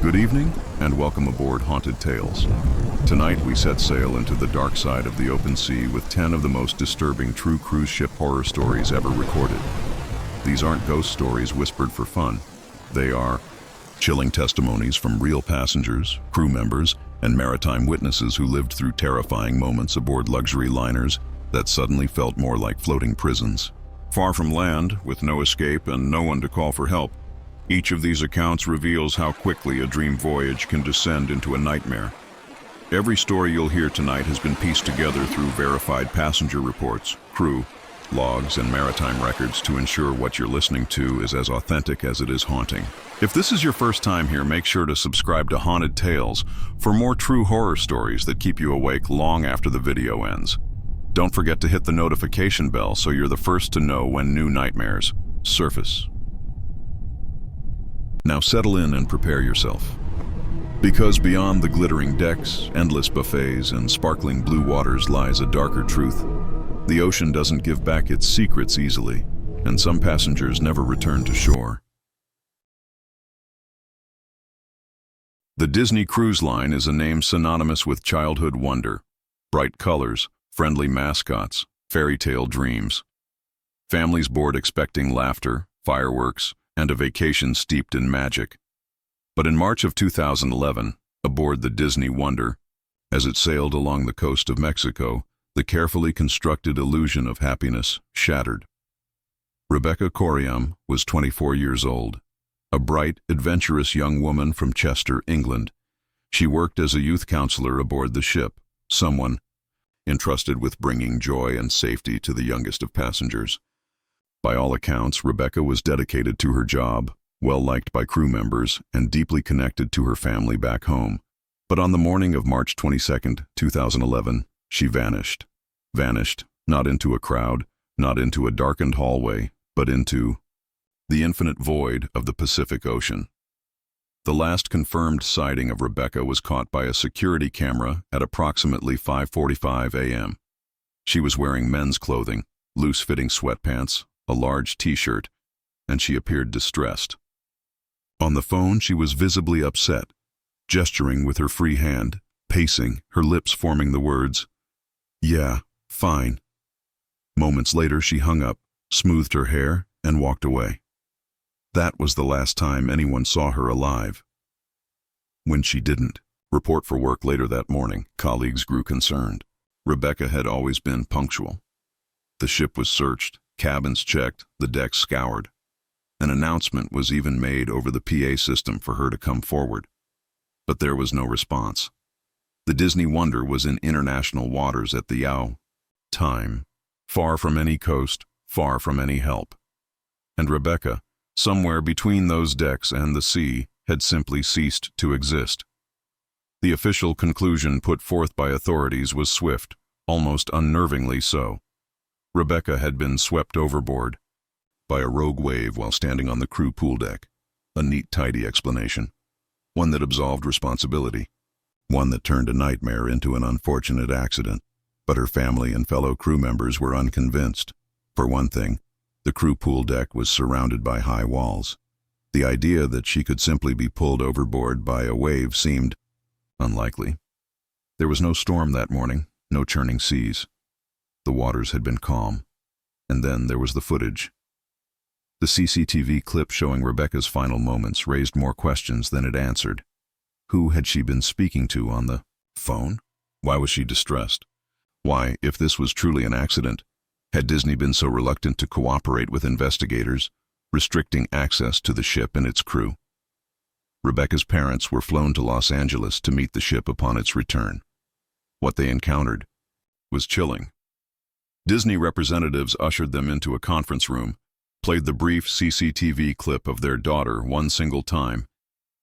Good evening, and welcome aboard Haunted Tales. Tonight we set sail into the dark side of the open sea with 10 of the most disturbing true cruise ship horror stories ever recorded. These aren't ghost stories whispered for fun. They are chilling testimonies from real passengers, crew members, and maritime witnesses who lived through terrifying moments aboard luxury liners that suddenly felt more like floating prisons. Far from land, with no escape and no one to call for help, each of these accounts reveals how quickly a dream voyage can descend into a nightmare. Every story you'll hear tonight has been pieced together through verified passenger reports, crew, logs, and maritime records to ensure what you're listening to is as authentic as it is haunting. If this is your first time here, make sure to subscribe to Haunted Tales for more true horror stories that keep you awake long after the video ends. Don't forget to hit the notification bell so you're the first to know when new nightmares surface. Now settle in and prepare yourself. Because beyond the glittering decks, endless buffets, and sparkling blue waters lies a darker truth. The ocean doesn't give back its secrets easily, and some passengers never return to shore. The Disney Cruise Line is a name synonymous with childhood wonder, bright colors, friendly mascots, fairy tale dreams. Families board expecting laughter, fireworks, and a vacation steeped in magic. But in March of 2011, aboard the Disney Wonder, as it sailed along the coast of Mexico, the carefully constructed illusion of happiness shattered. Rebecca Coriam was 24 years old, a bright, adventurous young woman from Chester, England. She worked as a youth counselor aboard the ship, someone entrusted with bringing joy and safety to the youngest of passengers. By all accounts, Rebecca was dedicated to her job, well-liked by crew members, and deeply connected to her family back home. But on the morning of March 22, 2011, she vanished. Vanished, not into a crowd, not into a darkened hallway, but into the infinite void of the Pacific Ocean. The last confirmed sighting of Rebecca was caught by a security camera at approximately 5:45 a.m. She was wearing men's clothing, loose-fitting sweatpants, a large t-shirt, and she appeared distressed. On the phone, she was visibly upset, gesturing with her free hand, pacing, her lips forming the words, "Yeah, fine." Moments later, she hung up, smoothed her hair, and walked away. That was the last time anyone saw her alive. When she didn't report for work later that morning, colleagues grew concerned. Rebecca had always been punctual. The ship was searched, cabins checked, the decks scoured. An announcement was even made over the PA system for her to come forward. But there was no response. The Disney Wonder was in international waters at the time, far from any coast, far from any help. And Rebecca, somewhere between those decks and the sea, had simply ceased to exist. The official conclusion put forth by authorities was swift, almost unnervingly so. Rebecca had been swept overboard by a rogue wave while standing on the crew pool deck. A neat, tidy explanation. One that absolved responsibility. One that turned a nightmare into an unfortunate accident. But her family and fellow crew members were unconvinced. For one thing, the crew pool deck was surrounded by high walls. The idea that she could simply be pulled overboard by a wave seemed unlikely. There was no storm that morning, no churning seas. The waters had been calm. And then there was the footage. The CCTV clip showing Rebecca's final moments raised more questions than it answered. Who had she been speaking to on the phone? Why was she distressed? Why, if this was truly an accident, had Disney been so reluctant to cooperate with investigators, restricting access to the ship and its crew? Rebecca's parents were flown to Los Angeles to meet the ship upon its return. What they encountered was chilling. Disney representatives ushered them into a conference room, played the brief CCTV clip of their daughter one single time,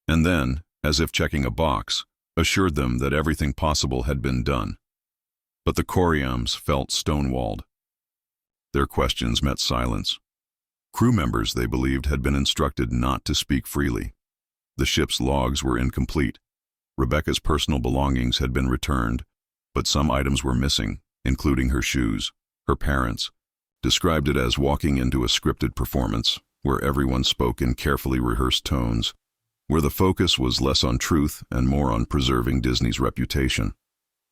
and then, as if checking a box, assured them that everything possible had been done. But the Coriams felt stonewalled. Their questions met silence. Crew members, they believed, had been instructed not to speak freely. The ship's logs were incomplete. Rebecca's personal belongings had been returned, but some items were missing, including her shoes. Her parents described it as walking into a scripted performance, where everyone spoke in carefully rehearsed tones, where the focus was less on truth and more on preserving Disney's reputation.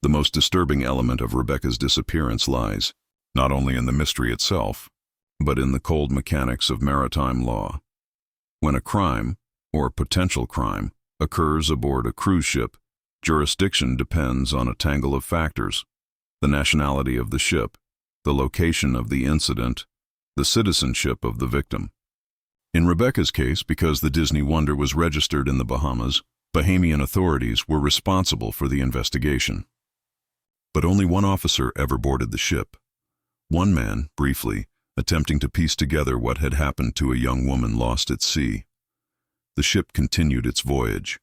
The most disturbing element of Rebecca's disappearance lies not only in the mystery itself, but in the cold mechanics of maritime law. When a crime, or potential crime, occurs aboard a cruise ship, jurisdiction depends on a tangle of factors: the nationality of the ship, the location of the incident, the citizenship of the victim. In Rebecca's case, because the Disney Wonder was registered in the Bahamas, Bahamian authorities were responsible for the investigation. But only one officer ever boarded the ship. One man, briefly, attempting to piece together what had happened to a young woman lost at sea. The ship continued its voyage.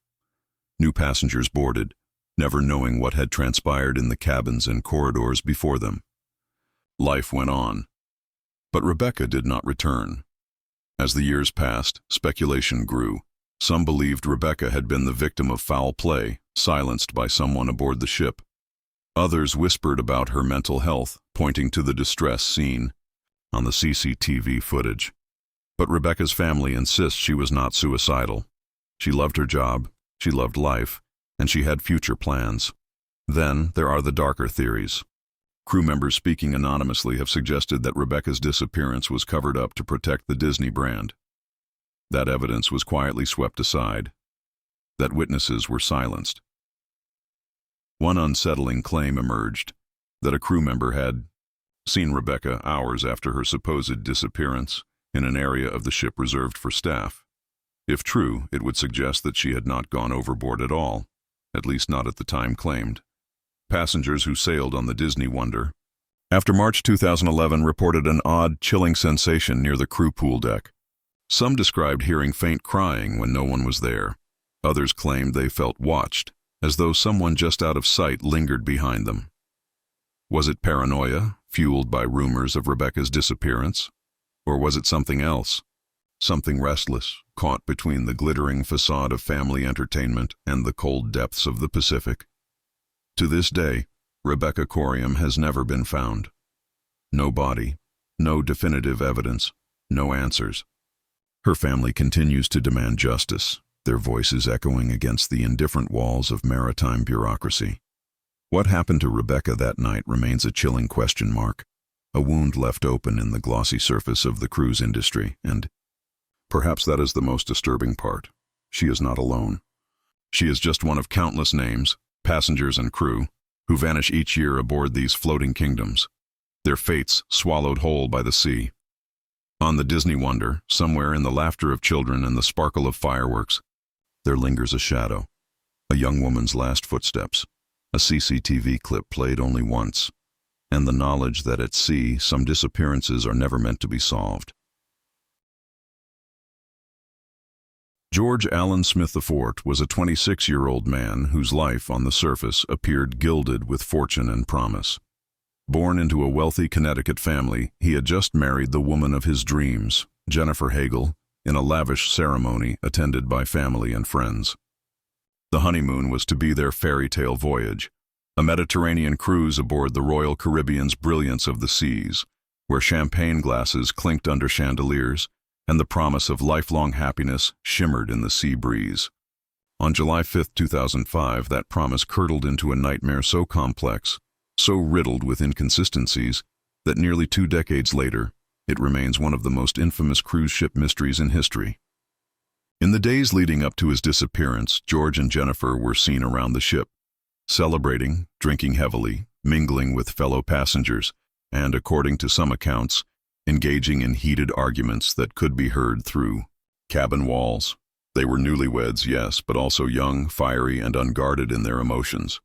New passengers boarded, never knowing what had transpired in the cabins and corridors before them. Life went on. But Rebecca did not return. As the years passed, speculation grew. Some believed Rebecca had been the victim of foul play, silenced by someone aboard the ship. Others whispered about her mental health, pointing to the distress seen on the CCTV footage. But Rebecca's family insists she was not suicidal. She loved her job, she loved life, and she had future plans. Then there are the darker theories. Crew members speaking anonymously have suggested that Rebecca's disappearance was covered up to protect the Disney brand. That evidence was quietly swept aside. That witnesses were silenced. One unsettling claim emerged, that a crew member had seen Rebecca hours after her supposed disappearance in an area of the ship reserved for staff. If true, it would suggest that she had not gone overboard at all, at least not at the time claimed. Passengers who sailed on the Disney Wonder, after March 2011, reported an odd, chilling sensation near the crew pool deck. Some described hearing faint crying when no one was there. Others claimed they felt watched, as though someone just out of sight lingered behind them. Was it paranoia, fueled by rumors of Rebecca's disappearance? Or was it something else? Something restless, caught between the glittering facade of family entertainment and the cold depths of the Pacific? To this day, Rebecca Corium has never been found. No body, no definitive evidence, no answers. Her family continues to demand justice, their voices echoing against the indifferent walls of maritime bureaucracy. What happened to Rebecca that night remains a chilling question mark, a wound left open in the glossy surface of the cruise industry, and perhaps that is the most disturbing part. She is not alone. She is just one of countless names, passengers and crew, who vanish each year aboard these floating kingdoms, their fates swallowed whole by the sea. On the Disney Wonder, somewhere in the laughter of children and the sparkle of fireworks, there lingers a shadow, a young woman's last footsteps, a CCTV clip played only once, and the knowledge that at sea some disappearances are never meant to be solved. George Allen Smith IV was a 26-year-old man whose life on the surface appeared gilded with fortune and promise. Born into a wealthy Connecticut family, he had just married the woman of his dreams, Jennifer Hagel, in a lavish ceremony attended by family and friends. The honeymoon was to be their fairy tale voyage, a Mediterranean cruise aboard the Royal Caribbean's brilliance of the seas, where champagne glasses clinked under chandeliers, and the promise of lifelong happiness shimmered in the sea breeze. On July 5, 2005, that promise curdled into a nightmare so complex, so riddled with inconsistencies, that nearly 2 decades later, it remains one of the most infamous cruise ship mysteries in history. In the days leading up to his disappearance, George and Jennifer were seen around the ship, celebrating, drinking heavily, mingling with fellow passengers, and, according to some accounts, engaging in heated arguments that could be heard through cabin walls. They were newlyweds, yes, but also young, fiery, and unguarded in their emotions.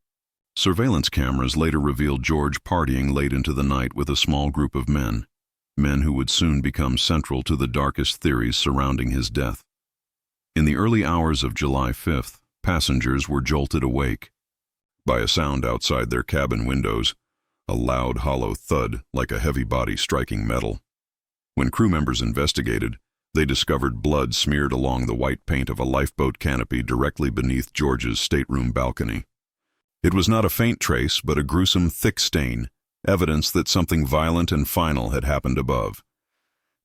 Surveillance cameras later revealed George partying late into the night with a small group of men who would soon become central to the darkest theories surrounding his death. In the early hours of July 5th, passengers were jolted awake by a sound outside their cabin windows, a loud, hollow thud like a heavy body striking metal. When crew members investigated, they discovered blood smeared along the white paint of a lifeboat canopy directly beneath George's stateroom balcony. It was not a faint trace, but a gruesome, thick stain, evidence that something violent and final had happened above.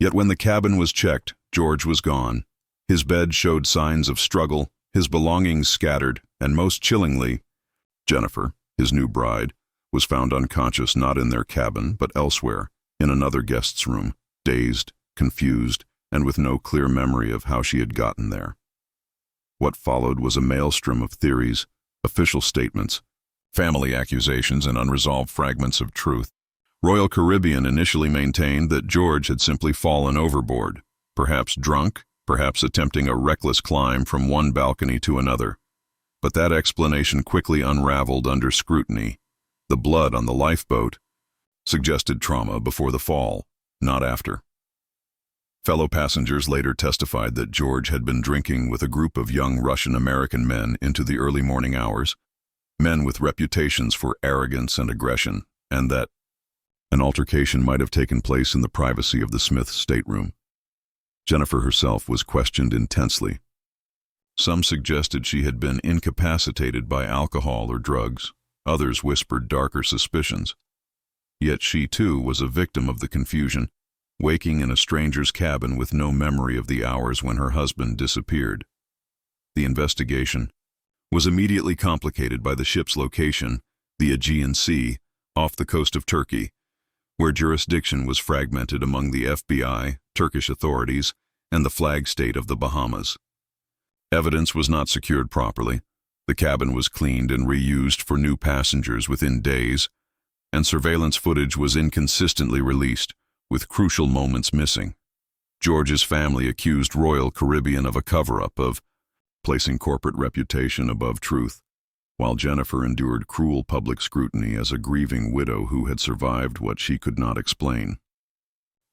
Yet when the cabin was checked, George was gone. His bed showed signs of struggle, his belongings scattered, and most chillingly, Jennifer, his new bride, was found unconscious not in their cabin but elsewhere, in another guest's room, dazed, confused, and with no clear memory of how she had gotten there. What followed was a maelstrom of theories, official statements, family accusations, and unresolved fragments of truth. Royal Caribbean initially maintained that George had simply fallen overboard, perhaps drunk, perhaps attempting a reckless climb from one balcony to another. But that explanation quickly unraveled under scrutiny. The blood on the lifeboat suggested trauma before the fall, not after. Fellow passengers later testified that George had been drinking with a group of young Russian-American men into the early morning hours, men with reputations for arrogance and aggression, and that an altercation might have taken place in the privacy of the Smiths' stateroom. Jennifer herself was questioned intensely. Some suggested she had been incapacitated by alcohol or drugs. Others whispered darker suspicions. Yet she, too, was a victim of the confusion, waking in a stranger's cabin with no memory of the hours when her husband disappeared. The investigation was immediately complicated by the ship's location, the Aegean Sea, off the coast of Turkey, where jurisdiction was fragmented among the FBI, Turkish authorities, and the flag state of the Bahamas. Evidence was not secured properly. The cabin was cleaned and reused for new passengers within days, and surveillance footage was inconsistently released, with crucial moments missing. George's family accused Royal Caribbean of a cover-up, of placing corporate reputation above truth, while Jennifer endured cruel public scrutiny as a grieving widow who had survived what she could not explain.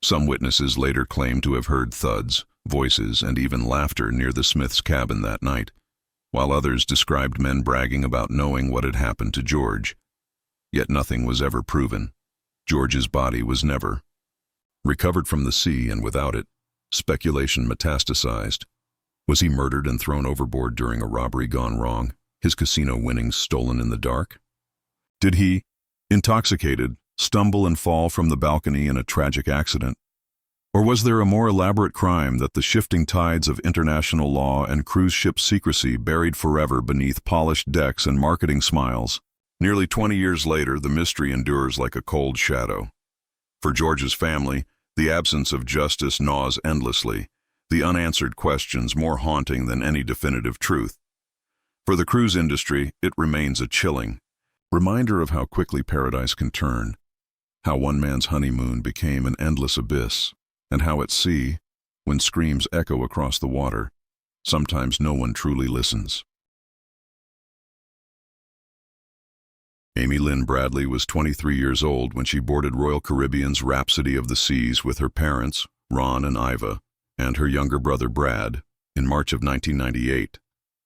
Some witnesses later claimed to have heard thuds, voices, and even laughter near the Smiths' cabin that night, while others described men bragging about knowing what had happened to George. Yet nothing was ever proven. George's body was never recovered from the sea, and without it, speculation metastasized. Was he murdered and thrown overboard during a robbery gone wrong, his casino winnings stolen in the dark? Did he, intoxicated, stumble and fall from the balcony in a tragic accident? Or was there a more elaborate crime that the shifting tides of international law and cruise ship secrecy buried forever beneath polished decks and marketing smiles? Nearly 20 years later, the mystery endures like a cold shadow. For George's family, the absence of justice gnaws endlessly, the unanswered questions more haunting than any definitive truth. For the cruise industry, it remains a chilling reminder of how quickly paradise can turn, how one man's honeymoon became an endless abyss, and how at sea, when screams echo across the water, sometimes no one truly listens. Amy Lynn Bradley was 23 years old when she boarded Royal Caribbean's Rhapsody of the Seas with her parents, Ron and Iva, and her younger brother Brad, in March of 1998,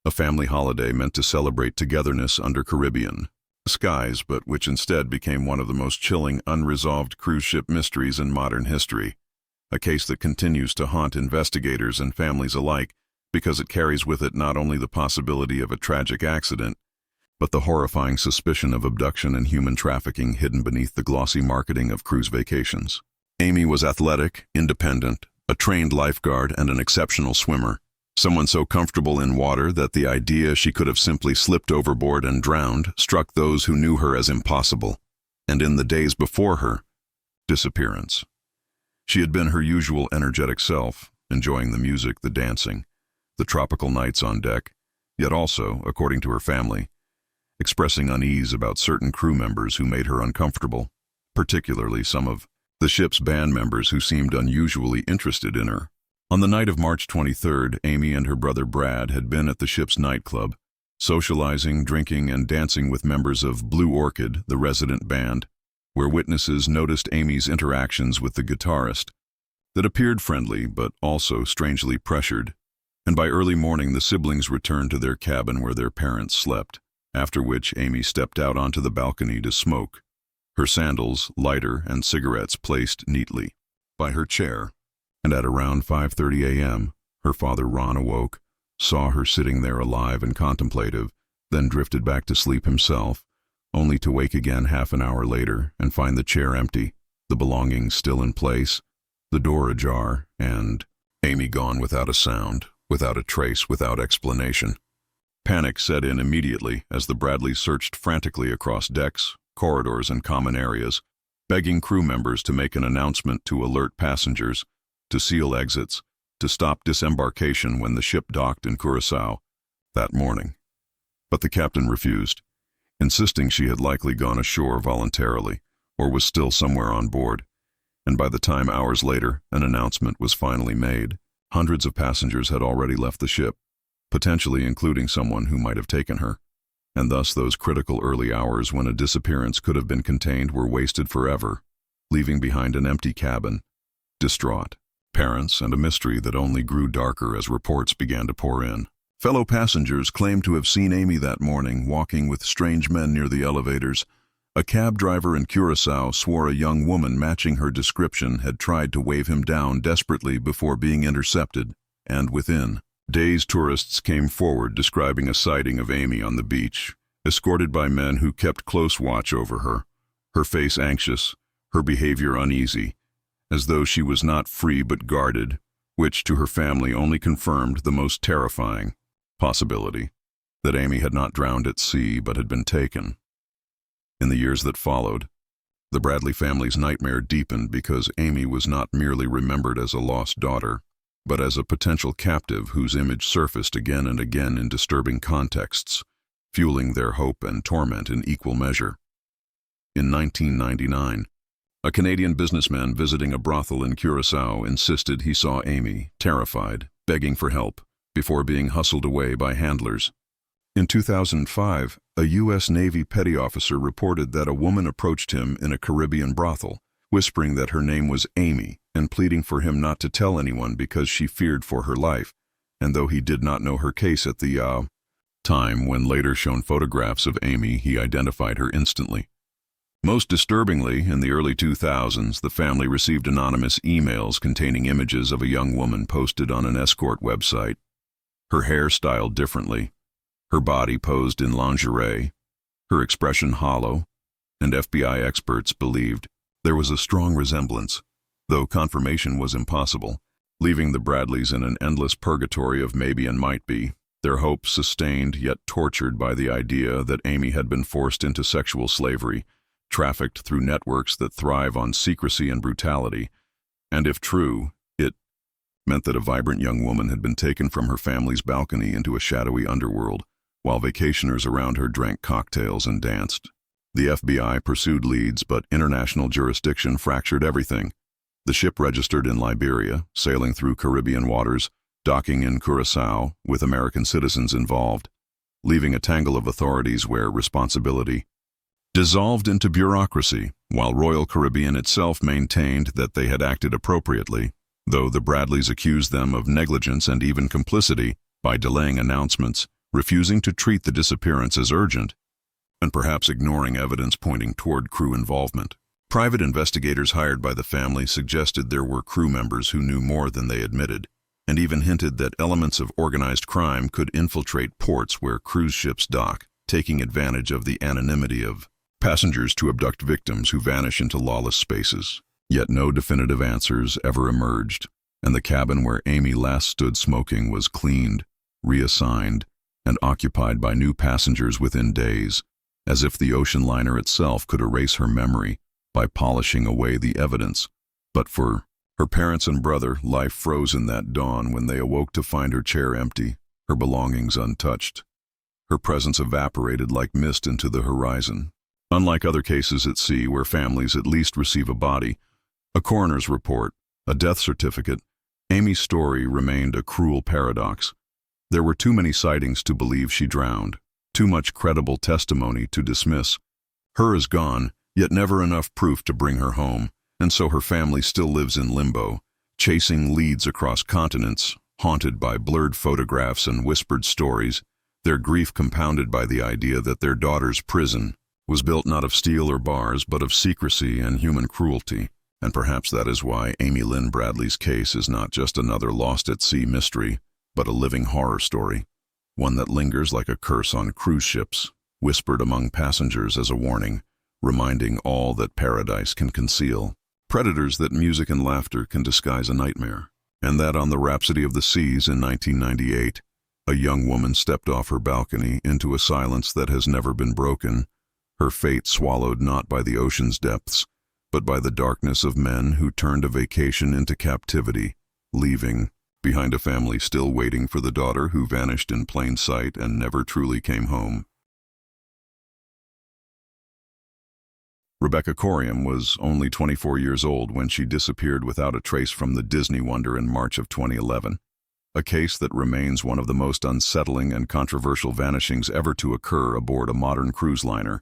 a family holiday meant to celebrate togetherness under Caribbean skies, but which instead became one of the most chilling, unresolved cruise ship mysteries in modern history, a case that continues to haunt investigators and families alike because it carries with it not only the possibility of a tragic accident, but the horrifying suspicion of abduction and human trafficking hidden beneath the glossy marketing of cruise vacations. Amy was athletic, independent, a trained lifeguard, and an exceptional swimmer, someone so comfortable in water that the idea she could have simply slipped overboard and drowned struck those who knew her as impossible. And in the days before her disappearance, she had been her usual energetic self, enjoying the music, the dancing, the tropical nights on deck, yet also, according to her family, expressing unease about certain crew members who made her uncomfortable, particularly some of the ship's band members who seemed unusually interested in her. On the night of March 23rd, Amy and her brother Brad had been at the ship's nightclub, socializing, drinking, and dancing with members of Blue Orchid, the resident band, where witnesses noticed Amy's interactions with the guitarist that appeared friendly but also strangely pressured, and by early morning the siblings returned to their cabin where their parents slept, after which Amy stepped out onto the balcony to smoke, her sandals, lighter, and cigarettes placed neatly by her chair. And at around 5:30 a.m., her father Ron awoke, saw her sitting there alive and contemplative, then drifted back to sleep himself, only to wake again half an hour later and find the chair empty, the belongings still in place, the door ajar, and Amy gone without a sound, without a trace, without explanation. Panic set in immediately as the Bradleys searched frantically across decks, corridors, and common areas, begging crew members to make an announcement to alert passengers, to seal exits, to stop disembarkation when the ship docked in Curaçao that morning. But the captain refused, insisting she had likely gone ashore voluntarily or was still somewhere on board. And by the time hours later an announcement was finally made, hundreds of passengers had already left the ship, potentially including someone who might have taken her. And thus those critical early hours when a disappearance could have been contained were wasted forever, leaving behind an empty cabin, distraught parents, and a mystery that only grew darker as reports began to pour in. Fellow passengers claimed to have seen Amy that morning walking with strange men near the elevators. A cab driver in Curaçao swore a young woman matching her description had tried to wave him down desperately before being intercepted, and within days tourists came forward describing a sighting of Amy on the beach, escorted by men who kept close watch over her face anxious, her behavior uneasy, as though she was not free but guarded, which to her family only confirmed the most terrifying possibility, that Amy had not drowned at sea but had been taken. In the years that followed, the Bradley family's nightmare deepened because Amy was not merely remembered as a lost daughter, but as a potential captive whose image surfaced again and again in disturbing contexts, fueling their hope and torment in equal measure. In 1999, a Canadian businessman visiting a brothel in Curaçao insisted he saw Amy, terrified, begging for help, before being hustled away by handlers. In 2005, a U.S. Navy petty officer reported that a woman approached him in a Caribbean brothel, whispering that her name was Amy and pleading for him not to tell anyone because she feared for her life, and though he did not know her case at the time, when later shown photographs of Amy, he identified her instantly. Most disturbingly, in the early 2000s, the family received anonymous emails containing images of a young woman posted on an escort website. Her hair styled differently, her body posed in lingerie, her expression hollow, and FBI experts believed there was a strong resemblance, though confirmation was impossible, leaving the Bradleys in an endless purgatory of maybe and might be, their hopes sustained yet tortured by the idea that Amy had been forced into sexual slavery, trafficked through networks that thrive on secrecy and brutality, and if true, it meant that a vibrant young woman had been taken from her family's balcony into a shadowy underworld, while vacationers around her drank cocktails and danced. The FBI pursued leads, but international jurisdiction fractured everything. The ship registered in Liberia, sailing through Caribbean waters, docking in Curaçao, with American citizens involved, leaving a tangle of authorities where responsibility dissolved into bureaucracy, while Royal Caribbean itself maintained that they had acted appropriately, though the Bradleys accused them of negligence and even complicity by delaying announcements, refusing to treat the disappearance as urgent, and perhaps ignoring evidence pointing toward crew involvement. Private investigators hired by the family suggested there were crew members who knew more than they admitted, and even hinted that elements of organized crime could infiltrate ports where cruise ships dock, taking advantage of the anonymity of passengers to abduct victims who vanish into lawless spaces. Yet no definitive answers ever emerged, and the cabin where Amy last stood smoking was cleaned, reassigned, and occupied by new passengers within days, as if the ocean liner itself could erase her memory by polishing away the evidence. But for her parents and brother, life froze in that dawn when they awoke to find her chair empty, her belongings untouched. Her presence evaporated like mist into the horizon. Unlike other cases at sea where families at least receive a body, a coroner's report, a death certificate, Amy's story remained a cruel paradox. There were too many sightings to believe she drowned, too much credible testimony to dismiss. Her is gone, yet never enough proof to bring her home, and so her family still lives in limbo, chasing leads across continents, haunted by blurred photographs and whispered stories, their grief compounded by the idea that their daughter's prison was built not of steel or bars, but of secrecy and human cruelty. And perhaps that is why Amy Lynn Bradley's case is not just another lost-at-sea mystery, but a living horror story, one that lingers like a curse on cruise ships, whispered among passengers as a warning, reminding all that paradise can conceal, predators that music and laughter can disguise a nightmare, and that on the Rhapsody of the Seas in 1998, A young woman stepped off her balcony into a silence that has never been broken, her fate swallowed not by the ocean's depths, but by the darkness of men who turned a vacation into captivity, leaving behind a family still waiting for the daughter who vanished in plain sight and never truly came home. Rebecca Coriam was only 24 years old when she disappeared without a trace from the Disney Wonder in March of 2011, a case that remains one of the most unsettling and controversial vanishings ever to occur aboard a modern cruise liner,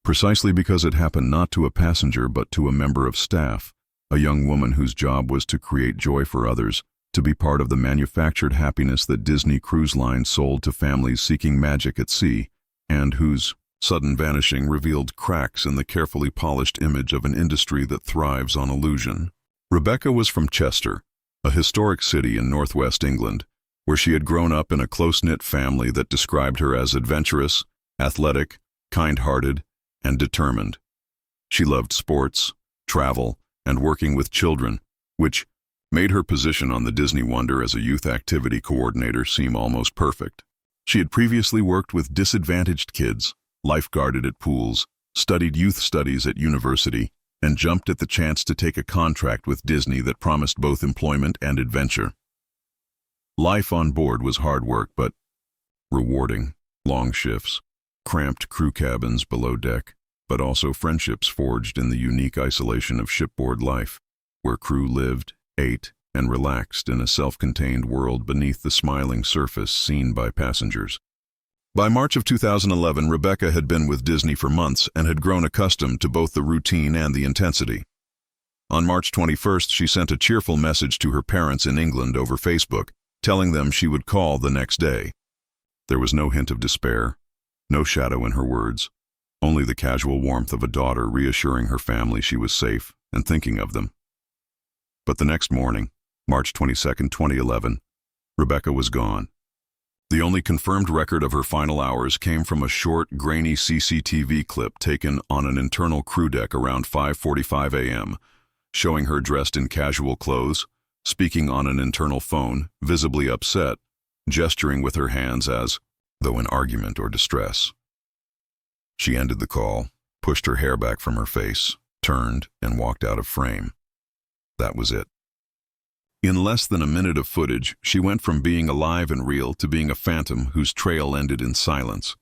precisely because it happened not to a passenger but to a member of staff, a young woman whose job was to create joy for others, to be part of the manufactured happiness that Disney Cruise Line sold to families seeking magic at sea, and whose sudden vanishing revealed cracks in the carefully polished image of an industry that thrives on illusion. Rebecca was from Chester, a historic city in northwest England, where she had grown up in a close-knit family that described her as adventurous, athletic, kind-hearted, and determined. She loved sports, travel, and working with children, which made her position on the Disney Wonder as a youth activity coordinator seem almost perfect. She had previously worked with disadvantaged kids, lifeguarded at pools, studied youth studies at university, and jumped at the chance to take a contract with Disney that promised both employment and adventure. Life on board was hard work, but rewarding. Long shifts, cramped crew cabins below deck, but also friendships forged in the unique isolation of shipboard life, where crew lived, ate, and relaxed in a self-contained world beneath the smiling surface seen by passengers. By March of 2011, Rebecca had been with Disney for months and had grown accustomed to both the routine and the intensity. On March 21st, she sent a cheerful message to her parents in England over Facebook, telling them she would call the next day. There was no hint of despair, no shadow in her words, only the casual warmth of a daughter reassuring her family she was safe and thinking of them. But the next morning, March 22, 2011, Rebecca was gone. The only confirmed record of her final hours came from a short, grainy CCTV clip taken on an internal crew deck around 5:45 a.m., showing her dressed in casual clothes, speaking on an internal phone, visibly upset, gesturing with her hands as though in argument or distress. She ended the call, pushed her hair back from her face, turned, and walked out of frame. That was it. In less than a minute of footage, she went from being alive and real to being a phantom whose trail ended in silence.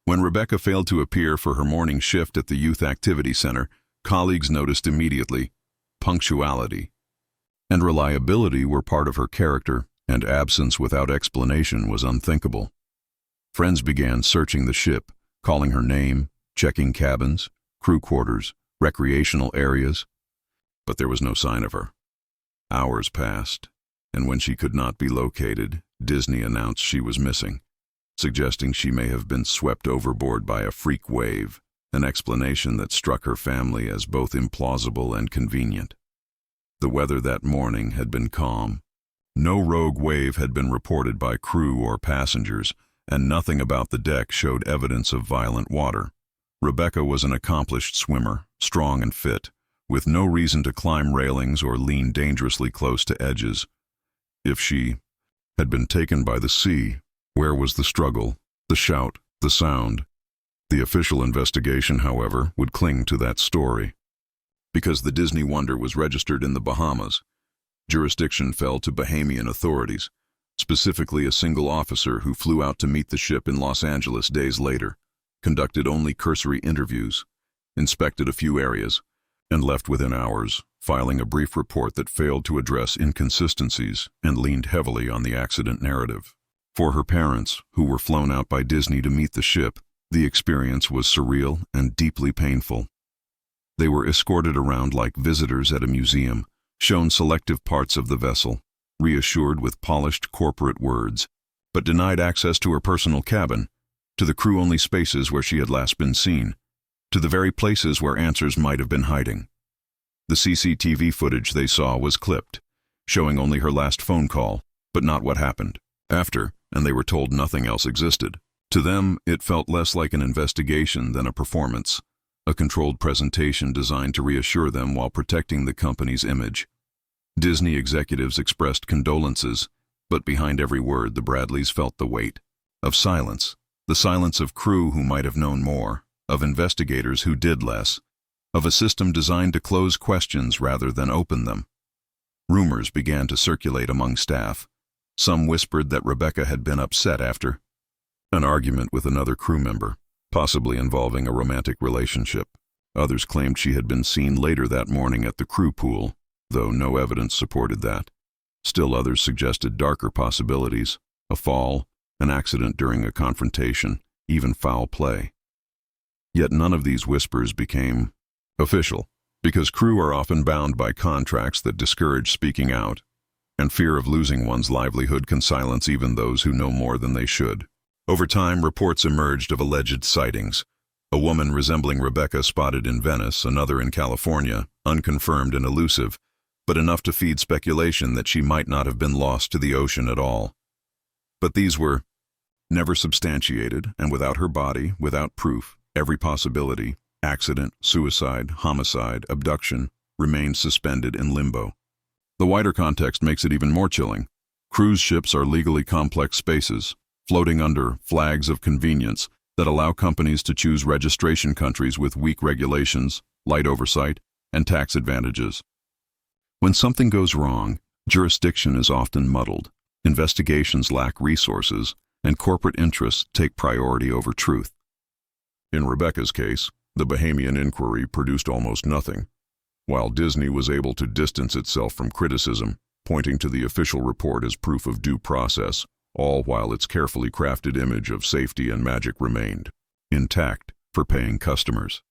When Rebecca failed to appear for her morning shift at the Youth Activity Center, colleagues noticed immediately. Punctuality and reliability were part of her character, and absence without explanation was unthinkable. Friends began searching the ship, calling her name, checking cabins, crew quarters, recreational areas, but there was no sign of her. Hours passed, and when she could not be located, Disney announced she was missing, suggesting she may have been swept overboard by a freak wave, an explanation that struck her family as both implausible and convenient. The weather that morning had been calm. No rogue wave had been reported by crew or passengers, and nothing about the deck showed evidence of violent water. Rebecca was an accomplished swimmer, strong and fit, with no reason to climb railings or lean dangerously close to edges. If she had been taken by the sea, where was the struggle, the shout, the sound? The official investigation, however, would cling to that story. Because the Disney Wonder was registered in the Bahamas, jurisdiction fell to Bahamian authorities, specifically a single officer who flew out to meet the ship in Los Angeles days later, conducted only cursory interviews, inspected a few areas, and left within hours, filing a brief report that failed to address inconsistencies and leaned heavily on the accident narrative. For her parents, who were flown out by Disney to meet the ship, the experience was surreal and deeply painful. They were escorted around like visitors at a museum, shown selective parts of the vessel, reassured with polished corporate words, but denied access to her personal cabin, to the crew-only spaces where she had last been seen, to the very places where answers might have been hiding. The CCTV footage they saw was clipped, showing only her last phone call, but not what happened after, and they were told nothing else existed. To them, it felt less like an investigation than a performance, a controlled presentation designed to reassure them while protecting the company's image. Disney executives expressed condolences, But behind every word, the Bradleys felt the weight of silence. The silence of crew who might have known more, of investigators who did less, of a system designed to close questions rather than open them. Rumors began to circulate among staff. Some whispered that Rebecca had been upset after an argument with another crew member, possibly involving a romantic relationship. Others claimed she had been seen later that morning at the crew pool, though no evidence supported that. Still others suggested darker possibilities: a fall, an accident during a confrontation, even foul play. Yet none of these whispers became official, because crew are often bound by contracts that discourage speaking out, and fear of losing one's livelihood can silence even those who know more than they should. Over time, reports emerged of alleged sightings. A woman resembling Rebecca spotted in Venice, another in California, unconfirmed and elusive, but enough to feed speculation that she might not have been lost to the ocean at all. But these were never substantiated, and without her body, without proof, every possibility, accident, suicide, homicide, abduction, remained suspended in limbo. The wider context makes it even more chilling. Cruise ships are legally complex spaces, floating under flags of convenience that allow companies to choose registration countries with weak regulations, light oversight, and tax advantages. When something goes wrong, jurisdiction is often muddled, investigations lack resources, and corporate interests take priority over truth. In Rebecca's case, the Bahamian inquiry produced almost nothing, while Disney was able to distance itself from criticism, pointing to the official report as proof of due process, all while its carefully crafted image of safety and magic remained intact for paying customers.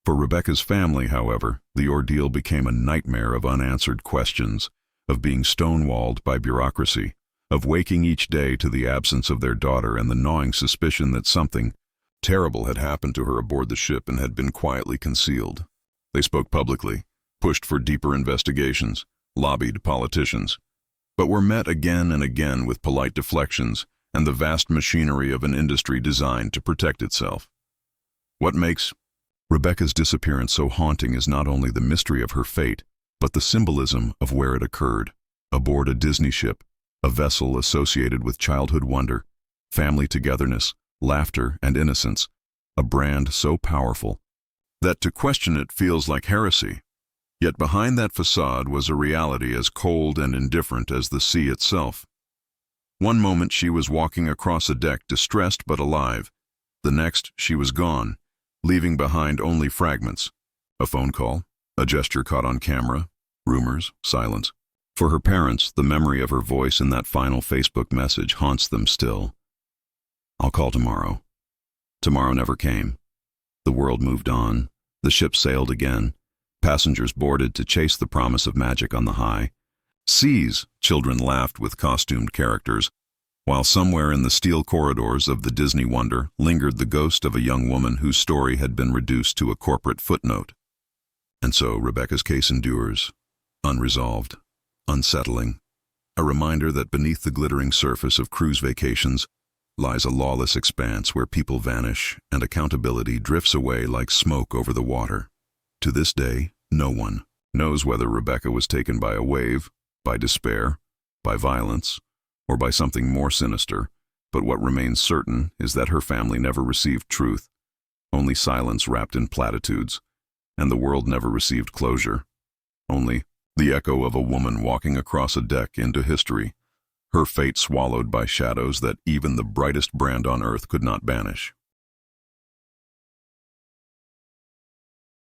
For Rebecca's family, however, the ordeal became a nightmare of unanswered questions, of being stonewalled by bureaucracy, of waking each day to the absence of their daughter and the gnawing suspicion that something terrible had happened to her aboard the ship and had been quietly concealed. They spoke publicly, pushed for deeper investigations, lobbied politicians, but were met again and again with polite deflections and the vast machinery of an industry designed to protect itself. What makes Rebecca's disappearance so haunting is not only the mystery of her fate, but the symbolism of where it occurred, aboard a Disney ship, a vessel associated with childhood wonder, family togetherness, laughter, and innocence, a brand so powerful that to question it feels like heresy. Yet behind that facade was a reality as cold and indifferent as the sea itself. One moment she was walking across a deck distressed but alive. The next she was gone, leaving behind only fragments. A phone call, a gesture caught on camera, rumors, silence. For her parents, the memory of her voice in that final Facebook message haunts them still. "I'll call tomorrow." Tomorrow never came. The world moved on. The ship sailed again. Passengers boarded to chase the promise of magic on the high seas. Children laughed with costumed characters, while somewhere in the steel corridors of the Disney Wonder lingered the ghost of a young woman whose story had been reduced to a corporate footnote. And so Rebecca's case endures, unresolved, unsettling, a reminder that beneath the glittering surface of cruise vacations lies a lawless expanse where people vanish and accountability drifts away like smoke over the water. To this day, no one knows whether Rebecca was taken by a wave, by despair, by violence, or by something more sinister, but what remains certain is that her family never received truth, only silence wrapped in platitudes, and the world never received closure, only the echo of a woman walking across a deck into history, her fate swallowed by shadows that even the brightest brand on earth could not banish.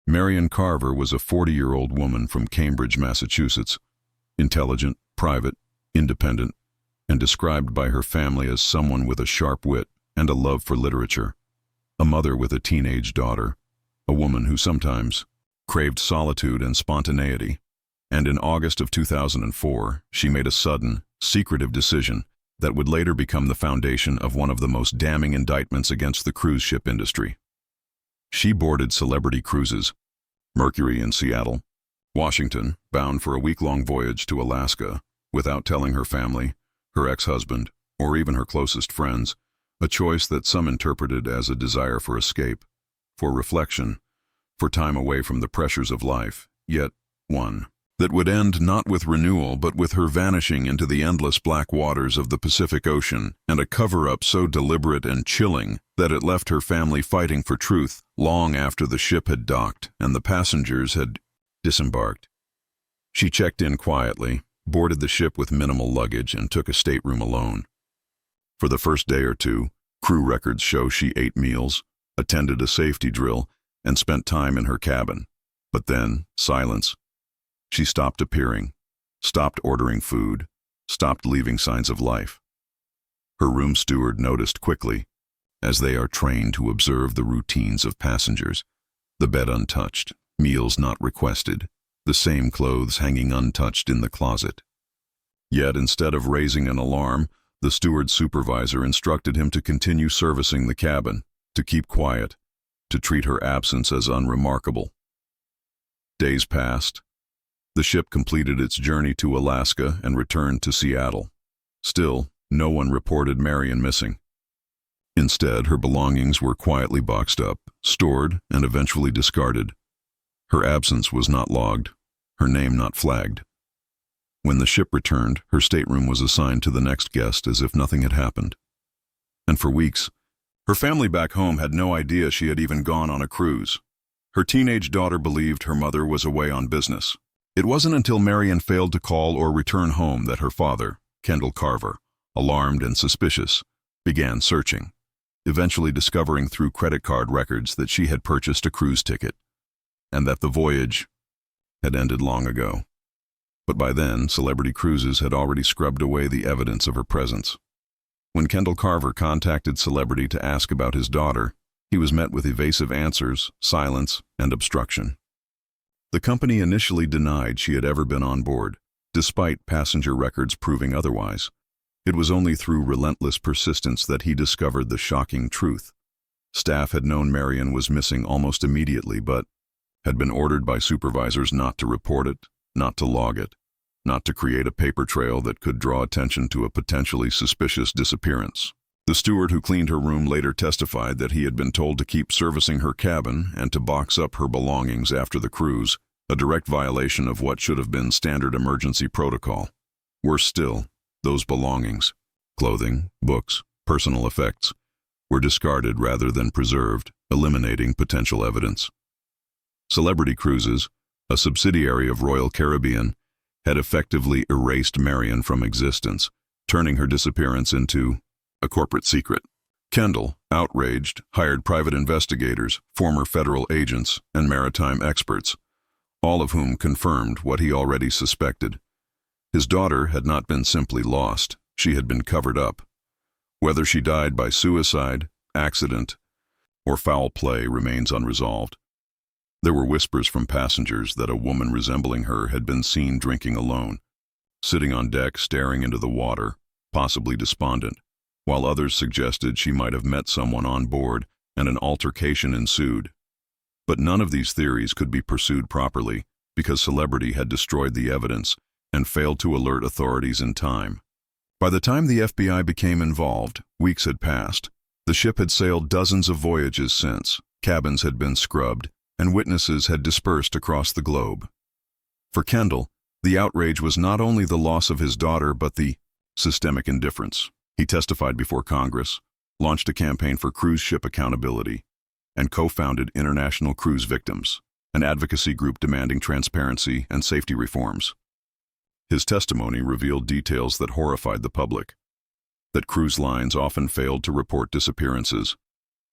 Marion Carver was a 40-year-old woman from Cambridge, Massachusetts, intelligent, private, independent, and described by her family as someone with a sharp wit and a love for literature, a mother with a teenage daughter, a woman who sometimes craved solitude and spontaneity, and in August of 2004, she made a sudden, secretive decision that would later become the foundation of one of the most damning indictments against the cruise ship industry. She boarded Celebrity Cruises, Mercury in Seattle, Washington, bound for a week-long voyage to Alaska, without telling her family, her ex-husband, or even her closest friends, a choice that some interpreted as a desire for escape, for reflection, for time away from the pressures of life, yet one that would end not with renewal but with her vanishing into the endless black waters of the Pacific Ocean, and a cover-up so deliberate and chilling that it left her family fighting for truth long after the ship had docked and the passengers had disembarked. She checked in quietly, boarded the ship with minimal luggage, and took a stateroom alone. For the first day or two, crew records show she ate meals, attended a safety drill, and spent time in her cabin. But then, silence. She stopped appearing, stopped ordering food, stopped leaving signs of life. Her room steward noticed quickly, as they are trained to observe the routines of passengers, the bed untouched, meals not requested, the same clothes hanging untouched in the closet. Yet instead of raising an alarm, the steward's supervisor instructed him to continue servicing the cabin, to keep quiet, to treat her absence as unremarkable. Days passed. The ship completed its journey to Alaska and returned to Seattle. Still, no one reported Marion missing. Instead, her belongings were quietly boxed up, stored, and eventually discarded. Her absence was not logged, her name not flagged. When the ship returned, her stateroom was assigned to the next guest as if nothing had happened. And for weeks, her family back home had no idea she had even gone on a cruise. Her teenage daughter believed her mother was away on business. It wasn't until Marion failed to call or return home that her father, Kendall Carver, alarmed and suspicious, began searching, eventually discovering through credit card records that she had purchased a cruise ticket, and that the voyage had ended long ago. But by then, Celebrity Cruises had already scrubbed away the evidence of her presence. When Kendall Carver contacted Celebrity to ask about his daughter, he was met with evasive answers, silence, and obstruction. The company initially denied she had ever been on board, despite passenger records proving otherwise. It was only through relentless persistence that he discovered the shocking truth. Staff had known Marion was missing almost immediately, but had been ordered by supervisors not to report it, not to log it, not to create a paper trail that could draw attention to a potentially suspicious disappearance. The steward who cleaned her room later testified that he had been told to keep servicing her cabin and to box up her belongings after the cruise, a direct violation of what should have been standard emergency protocol. Worse still, those belongings, clothing, books, personal effects, were discarded rather than preserved, eliminating potential evidence. Celebrity Cruises, a subsidiary of Royal Caribbean, had effectively erased Marion from existence, turning her disappearance into a corporate secret. Kendall, outraged, hired private investigators, former federal agents, and maritime experts, all of whom confirmed what he already suspected. His daughter had not been simply lost, she had been covered up. Whether she died by suicide, accident, or foul play remains unresolved. There were whispers from passengers that a woman resembling her had been seen drinking alone, sitting on deck staring into the water, possibly despondent, while others suggested she might have met someone on board and an altercation ensued. But none of these theories could be pursued properly because Celebrity had destroyed the evidence and failed to alert authorities in time. By the time the FBI became involved, weeks had passed. The ship had sailed dozens of voyages since, cabins had been scrubbed, and witnesses had dispersed across the globe. For Kendall, the outrage was not only the loss of his daughter but the systemic indifference. He testified before Congress, launched a campaign for cruise ship accountability, and co-founded International Cruise Victims, an advocacy group demanding transparency and safety reforms. His testimony revealed details that horrified the public: that cruise lines often failed to report disappearances,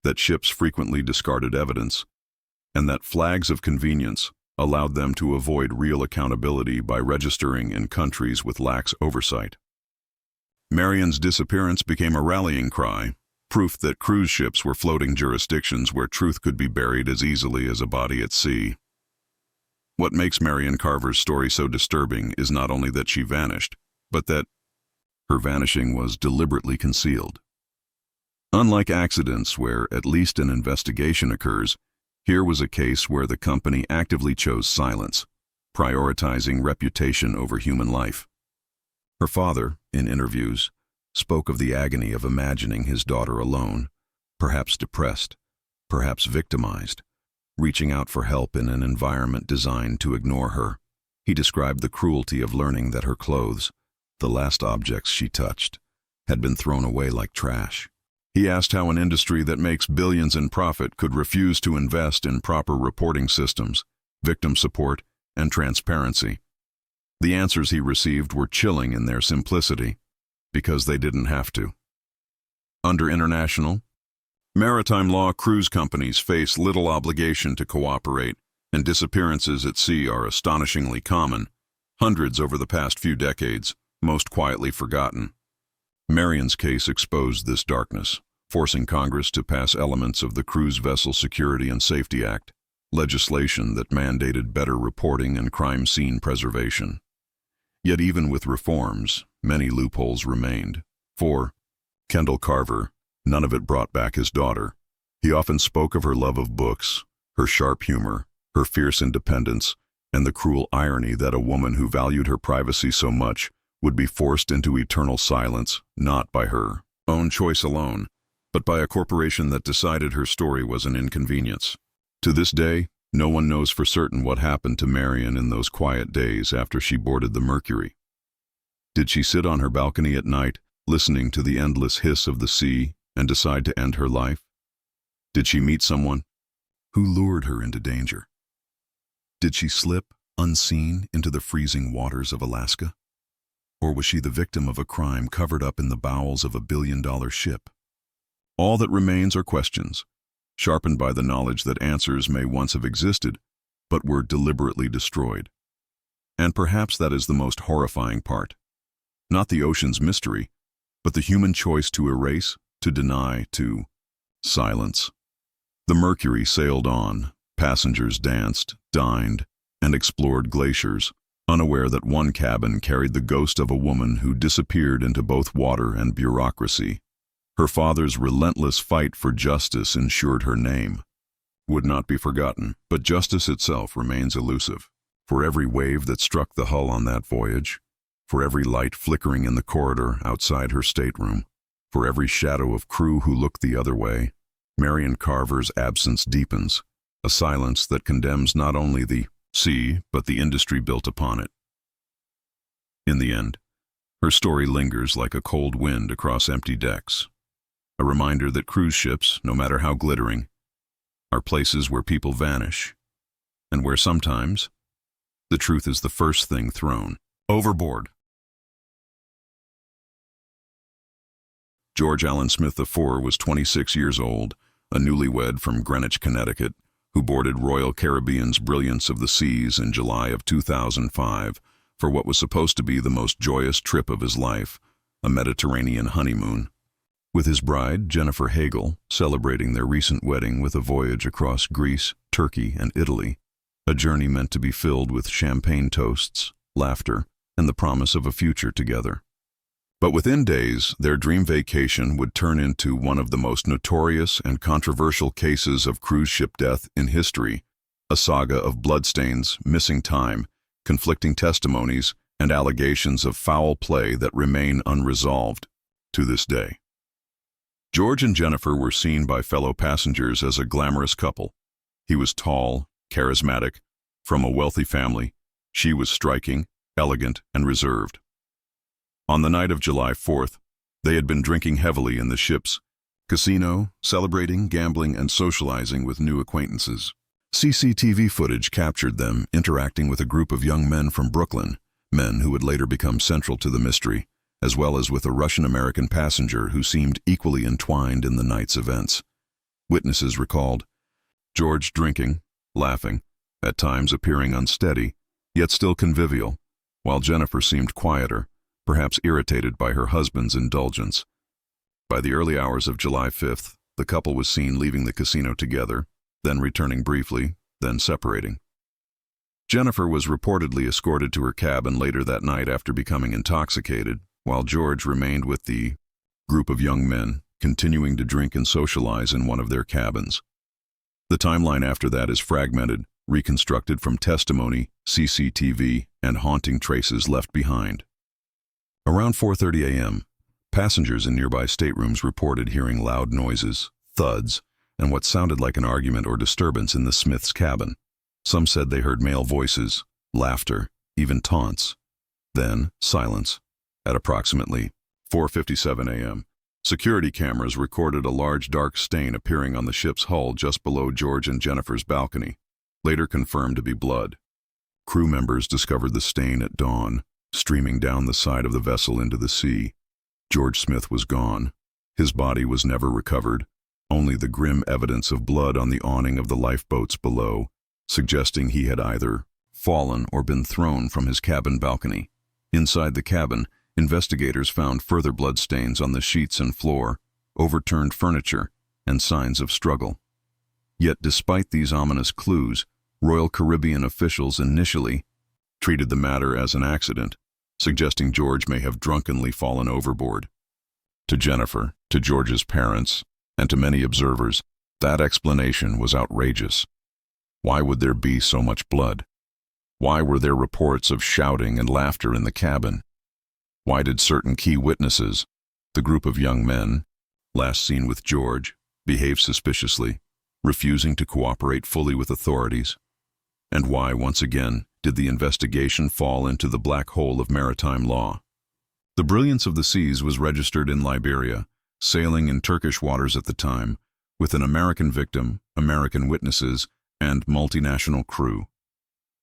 that ships frequently discarded evidence, and that flags of convenience allowed them to avoid real accountability by registering in countries with lax oversight. Marion's disappearance became a rallying cry, proof that cruise ships were floating jurisdictions where truth could be buried as easily as a body at sea. What makes Marion Carver's story so disturbing is not only that she vanished, but that her vanishing was deliberately concealed. Unlike accidents where at least an investigation occurs, here was a case where the company actively chose silence, prioritizing reputation over human life. Her father, in interviews, spoke of the agony of imagining his daughter alone, perhaps depressed, perhaps victimized, reaching out for help in an environment designed to ignore her. He described the cruelty of learning that her clothes, the last objects she touched, had been thrown away like trash. He asked how an industry that makes billions in profit could refuse to invest in proper reporting systems, victim support, and transparency. The answers he received were chilling in their simplicity, because they didn't have to. Under international, maritime law, cruise companies face little obligation to cooperate, and disappearances at sea are astonishingly common, hundreds over the past few decades, most quietly forgotten. Marion's case exposed this darkness, forcing Congress to pass elements of the Cruise Vessel Security and Safety Act, legislation that mandated better reporting and crime scene preservation. Yet even with reforms, many loopholes remained. For Kendall Carver, none of it brought back his daughter. He often spoke of her love of books, her sharp humor, her fierce independence, and the cruel irony that a woman who valued her privacy so much would be forced into eternal silence, not by her own choice alone, but by a corporation that decided her story was an inconvenience. To this day, no one knows for certain what happened to Marion in those quiet days after she boarded the Mercury. Did she sit on her balcony at night, listening to the endless hiss of the sea, and decide to end her life? Did she meet someone who lured her into danger? Did she slip, unseen, into the freezing waters of Alaska? Or was she the victim of a crime covered up in the bowels of a billion-dollar ship? All that remains are questions, sharpened by the knowledge that answers may once have existed, but were deliberately destroyed. And perhaps that is the most horrifying part. Not the ocean's mystery, but the human choice to erase, to deny, to silence. The Mercury sailed on, passengers danced, dined, and explored glaciers, unaware that one cabin carried the ghost of a woman who disappeared into both water and bureaucracy. Her father's relentless fight for justice ensured her name would not be forgotten, but justice itself remains elusive. For every wave that struck the hull on that voyage, for every light flickering in the corridor outside her stateroom, for every shadow of crew who looked the other way, Marion Carver's absence deepens, a silence that condemns not only the sea, but the industry built upon it. In the end, her story lingers like a cold wind across empty decks, a reminder that cruise ships, no matter how glittering, are places where people vanish, and where sometimes the truth is the first thing thrown overboard. George Allen Smith IV was 26 years old, a newlywed from Greenwich, Connecticut, who boarded Royal Caribbean's Brilliance of the Seas in July of 2005 for what was supposed to be the most joyous trip of his life, a Mediterranean honeymoon. With his bride, Jennifer Hagel, celebrating their recent wedding with a voyage across Greece, Turkey, and Italy, a journey meant to be filled with champagne toasts, laughter, and the promise of a future together. But within days, their dream vacation would turn into one of the most notorious and controversial cases of cruise ship death in history, a saga of bloodstains, missing time, conflicting testimonies, and allegations of foul play that remain unresolved to this day. George and Jennifer were seen by fellow passengers as a glamorous couple. He was tall, charismatic, from a wealthy family. She was striking, elegant, and reserved. On the night of July 4th, they had been drinking heavily in the ship's casino, celebrating, gambling, and socializing with new acquaintances. CCTV footage captured them interacting with a group of young men from Brooklyn, men who would later become central to the mystery, as well as with a Russian-American passenger who seemed equally entwined in the night's events. Witnesses recalled George drinking, laughing, at times appearing unsteady, yet still convivial, while Jennifer seemed quieter, perhaps irritated by her husband's indulgence. By the early hours of July 5th, the couple was seen leaving the casino together, then returning briefly, then separating. Jennifer was reportedly escorted to her cabin later that night after becoming intoxicated, while George remained with the group of young men, continuing to drink and socialize in one of their cabins. The timeline after that is fragmented, reconstructed from testimony, CCTV, and haunting traces left behind. Around 4:30 a.m., passengers in nearby staterooms reported hearing loud noises, thuds, and what sounded like an argument or disturbance in the Smiths' cabin. Some said they heard male voices, laughter, even taunts. Then, silence. At approximately 4:57 a.m., security cameras recorded a large dark stain appearing on the ship's hull just below George and Jennifer's balcony, later confirmed to be blood. Crew members discovered the stain at dawn, streaming down the side of the vessel into the sea. George Smith was gone. His body was never recovered, only the grim evidence of blood on the awning of the lifeboats below, suggesting he had either fallen or been thrown from his cabin balcony. Inside the cabin, investigators found further bloodstains on the sheets and floor, overturned furniture, and signs of struggle. Yet despite these ominous clues, Royal Caribbean officials initially treated the matter as an accident, suggesting George may have drunkenly fallen overboard. To Jennifer, to George's parents, and to many observers, that explanation was outrageous. Why would there be so much blood? Why were there reports of shouting and laughter in the cabin? Why did certain key witnesses, the group of young men, last seen with George, behave suspiciously, refusing to cooperate fully with authorities? And why, once again, did the investigation fall into the black hole of maritime law? The Brilliance of the Seas was registered in Liberia, sailing in Turkish waters at the time, with an American victim, American witnesses, and multinational crew.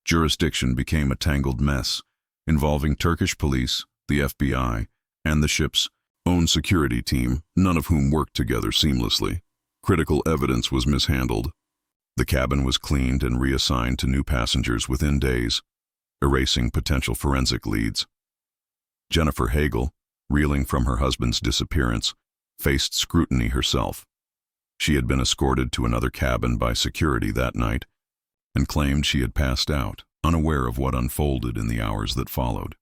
Jurisdiction became a tangled mess, involving Turkish police, the FBI, and the ship's own security team, none of whom worked together seamlessly. Critical evidence was mishandled. The cabin was cleaned and reassigned to new passengers within days, erasing potential forensic leads. Jennifer Hagel, reeling from her husband's disappearance, faced scrutiny herself. She had been escorted to another cabin by security that night and claimed she had passed out, unaware of what unfolded in the hours that followed.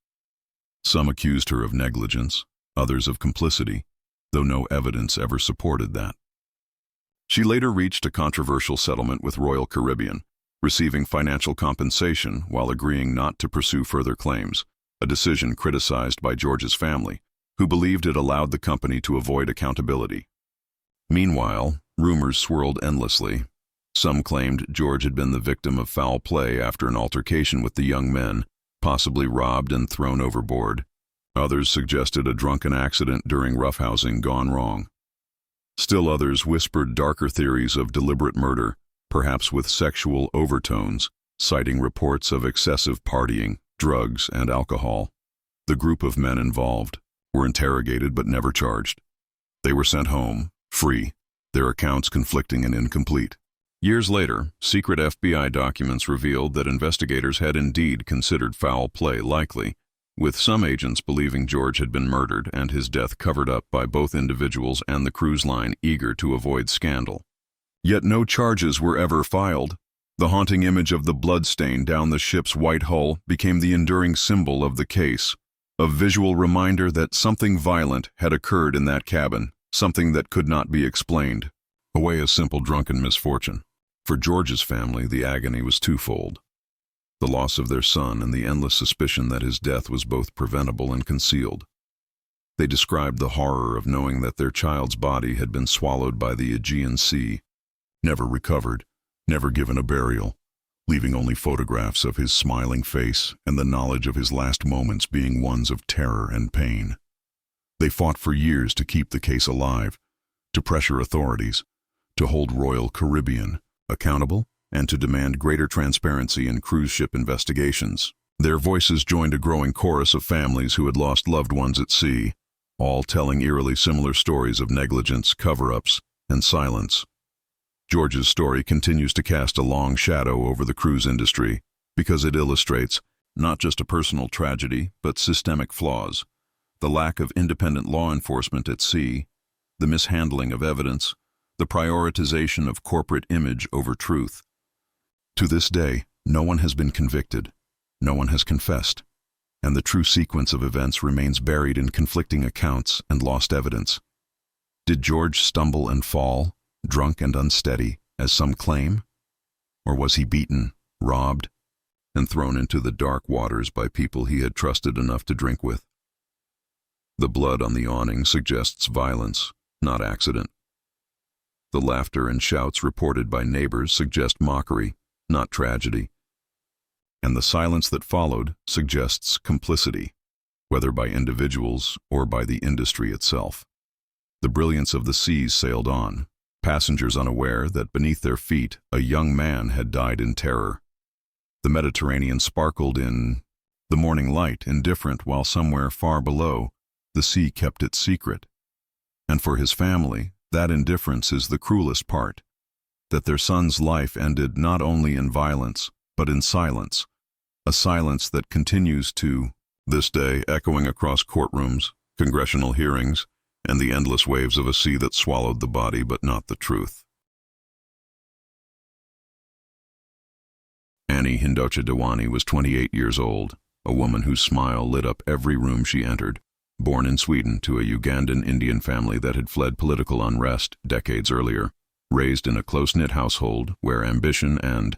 Some accused her of negligence, others of complicity, though no evidence ever supported that. She later reached a controversial settlement with Royal Caribbean, receiving financial compensation while agreeing not to pursue further claims, a decision criticized by George's family, who believed it allowed the company to avoid accountability. Meanwhile, rumors swirled endlessly. Some claimed George had been the victim of foul play after an altercation with the young men, possibly robbed and thrown overboard. Others suggested a drunken accident during roughhousing gone wrong. Still others whispered darker theories of deliberate murder, perhaps with sexual overtones, citing reports of excessive partying, drugs, and alcohol. The group of men involved were interrogated but never charged. They were sent home, free, their accounts conflicting and incomplete. Years later, secret FBI documents revealed that investigators had indeed considered foul play likely, with some agents believing George had been murdered and his death covered up by both individuals and the cruise line eager to avoid scandal. Yet no charges were ever filed. The haunting image of the bloodstain down the ship's white hull became the enduring symbol of the case, a visual reminder that something violent had occurred in that cabin, something that could not be explained, away as simple drunken misfortune. For George's family, the agony was twofold: the loss of their son and the endless suspicion that his death was both preventable and concealed. They described the horror of knowing that their child's body had been swallowed by the Aegean Sea, never recovered, never given a burial, leaving only photographs of his smiling face and the knowledge of his last moments being ones of terror and pain. They fought for years to keep the case alive, to pressure authorities, to hold Royal Caribbean accountable, and to demand greater transparency in cruise ship investigations. Their voices joined a growing chorus of families who had lost loved ones at sea, all telling eerily similar stories of negligence, cover-ups, and silence. George's story continues to cast a long shadow over the cruise industry because it illustrates not just a personal tragedy, but systemic flaws: the lack of independent law enforcement at sea, the mishandling of evidence, the prioritization of corporate image over truth. To this day, no one has been convicted, no one has confessed, and the true sequence of events remains buried in conflicting accounts and lost evidence. Did George stumble and fall, drunk and unsteady, as some claim? Or was he beaten, robbed, and thrown into the dark waters by people he had trusted enough to drink with? The blood on the awning suggests violence, not accident. The laughter and shouts reported by neighbors suggest mockery, not tragedy. and the silence that followed suggests complicity, whether by individuals or by the industry itself. The brilliance of the seas sailed on, passengers unaware that beneath their feet a young man had died in terror. The Mediterranean sparkled in the morning light, indifferent, while somewhere far below, the sea kept its secret. And for his family, that indifference is the cruelest part, that their son's life ended not only in violence, but in silence, a silence that continues to this day, echoing across courtrooms, congressional hearings, and the endless waves of a sea that swallowed the body but not the truth. Annie Hindocha Dewani was 28 years old, a woman whose smile lit up every room she entered, born in Sweden to a Ugandan Indian family that had fled political unrest decades earlier, raised in a close-knit household where ambition and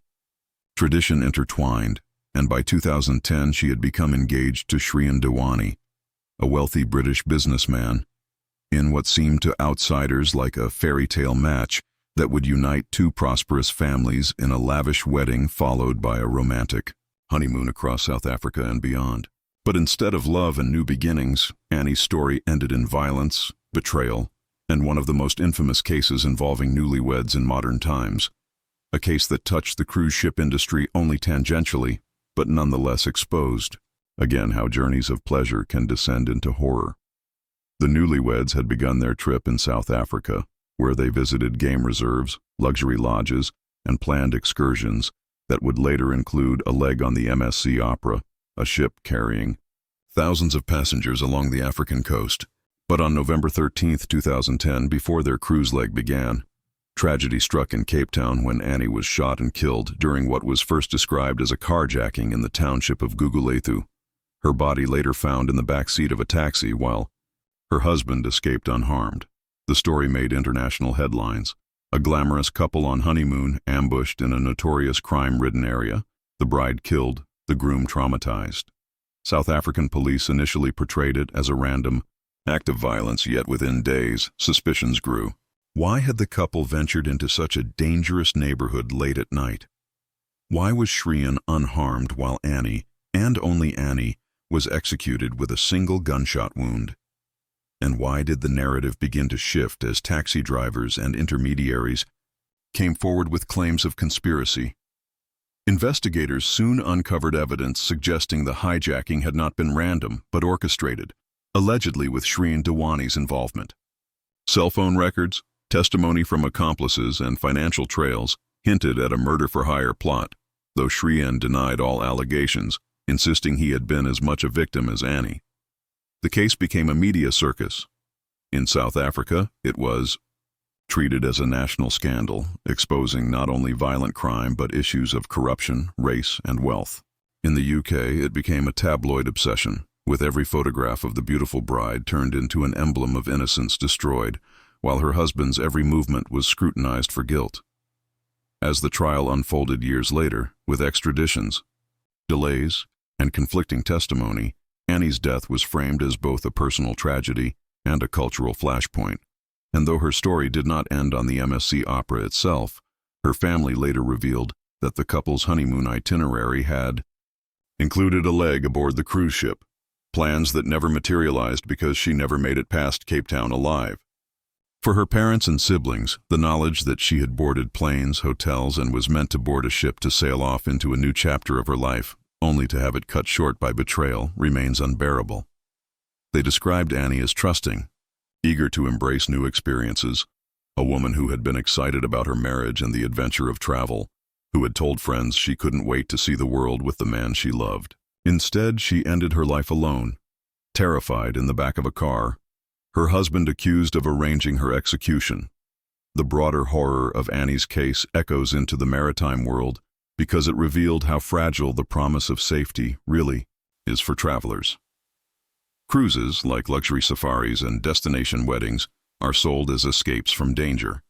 tradition intertwined, and by 2010 she had become engaged to Shrien Dewani, a wealthy British businessman, in what seemed to outsiders like a fairy tale match that would unite two prosperous families in a lavish wedding followed by a romantic honeymoon across South Africa and beyond. But instead of love and new beginnings, Annie's story ended in violence, betrayal, and one of the most infamous cases involving newlyweds in modern times, a case that touched the cruise ship industry only tangentially, but nonetheless exposed, again, how journeys of pleasure can descend into horror. The newlyweds had begun their trip in South Africa, where they visited game reserves, luxury lodges, and planned excursions that would later include a leg on the MSC Opera, a ship carrying thousands of passengers along the African coast. But on November 13, 2010, before their cruise leg began, tragedy struck in Cape Town when Annie was shot and killed during what was first described as a carjacking in the township of Gugulethu. Her body later found in the back seat of a taxi while her husband escaped unharmed. The story made international headlines. A glamorous couple on honeymoon ambushed in a notorious crime-ridden area, the bride killed, the groom traumatized. South African police initially portrayed it as a random act of violence, yet within days, suspicions grew. Why had the couple ventured into such a dangerous neighborhood late at night? Why was Shrien unharmed while Annie, and only Annie, was executed with a single gunshot wound? And why did the narrative begin to shift as taxi drivers and intermediaries came forward with claims of conspiracy? Investigators soon uncovered evidence suggesting the hijacking had not been random but orchestrated, allegedly with Shrien Dewani's involvement. Cell phone records, testimony from accomplices, and financial trails hinted at a murder-for-hire plot, though Shrien denied all allegations, insisting he had been as much a victim as Annie. The case became a media circus. In South Africa, it was treated as a national scandal, exposing not only violent crime but issues of corruption, race, and wealth. In the UK, it became a tabloid obsession, with every photograph of the beautiful bride turned into an emblem of innocence destroyed, while her husband's every movement was scrutinized for guilt. As the trial unfolded years later, with extraditions, delays, and conflicting testimony, Annie's death was framed as both a personal tragedy and a cultural flashpoint. And though her story did not end on the MSC Opera itself, her family later revealed that the couple's honeymoon itinerary had included a leg aboard the cruise ship, plans that never materialized because she never made it past Cape Town alive. For her parents and siblings, the knowledge that she had boarded planes, hotels, and was meant to board a ship to sail off into a new chapter of her life, only to have it cut short by betrayal, remains unbearable. They described Annie as trusting, eager to embrace new experiences, a woman who had been excited about her marriage and the adventure of travel, who had told friends she couldn't wait to see the world with the man she loved. Instead, she ended her life alone, terrified in the back of a car, her husband accused of arranging her execution. The broader horror of Annie's case echoes into the maritime world because it revealed how fragile the promise of safety really is for travelers. Cruises, like luxury safaris and destination weddings, are sold as escapes from danger,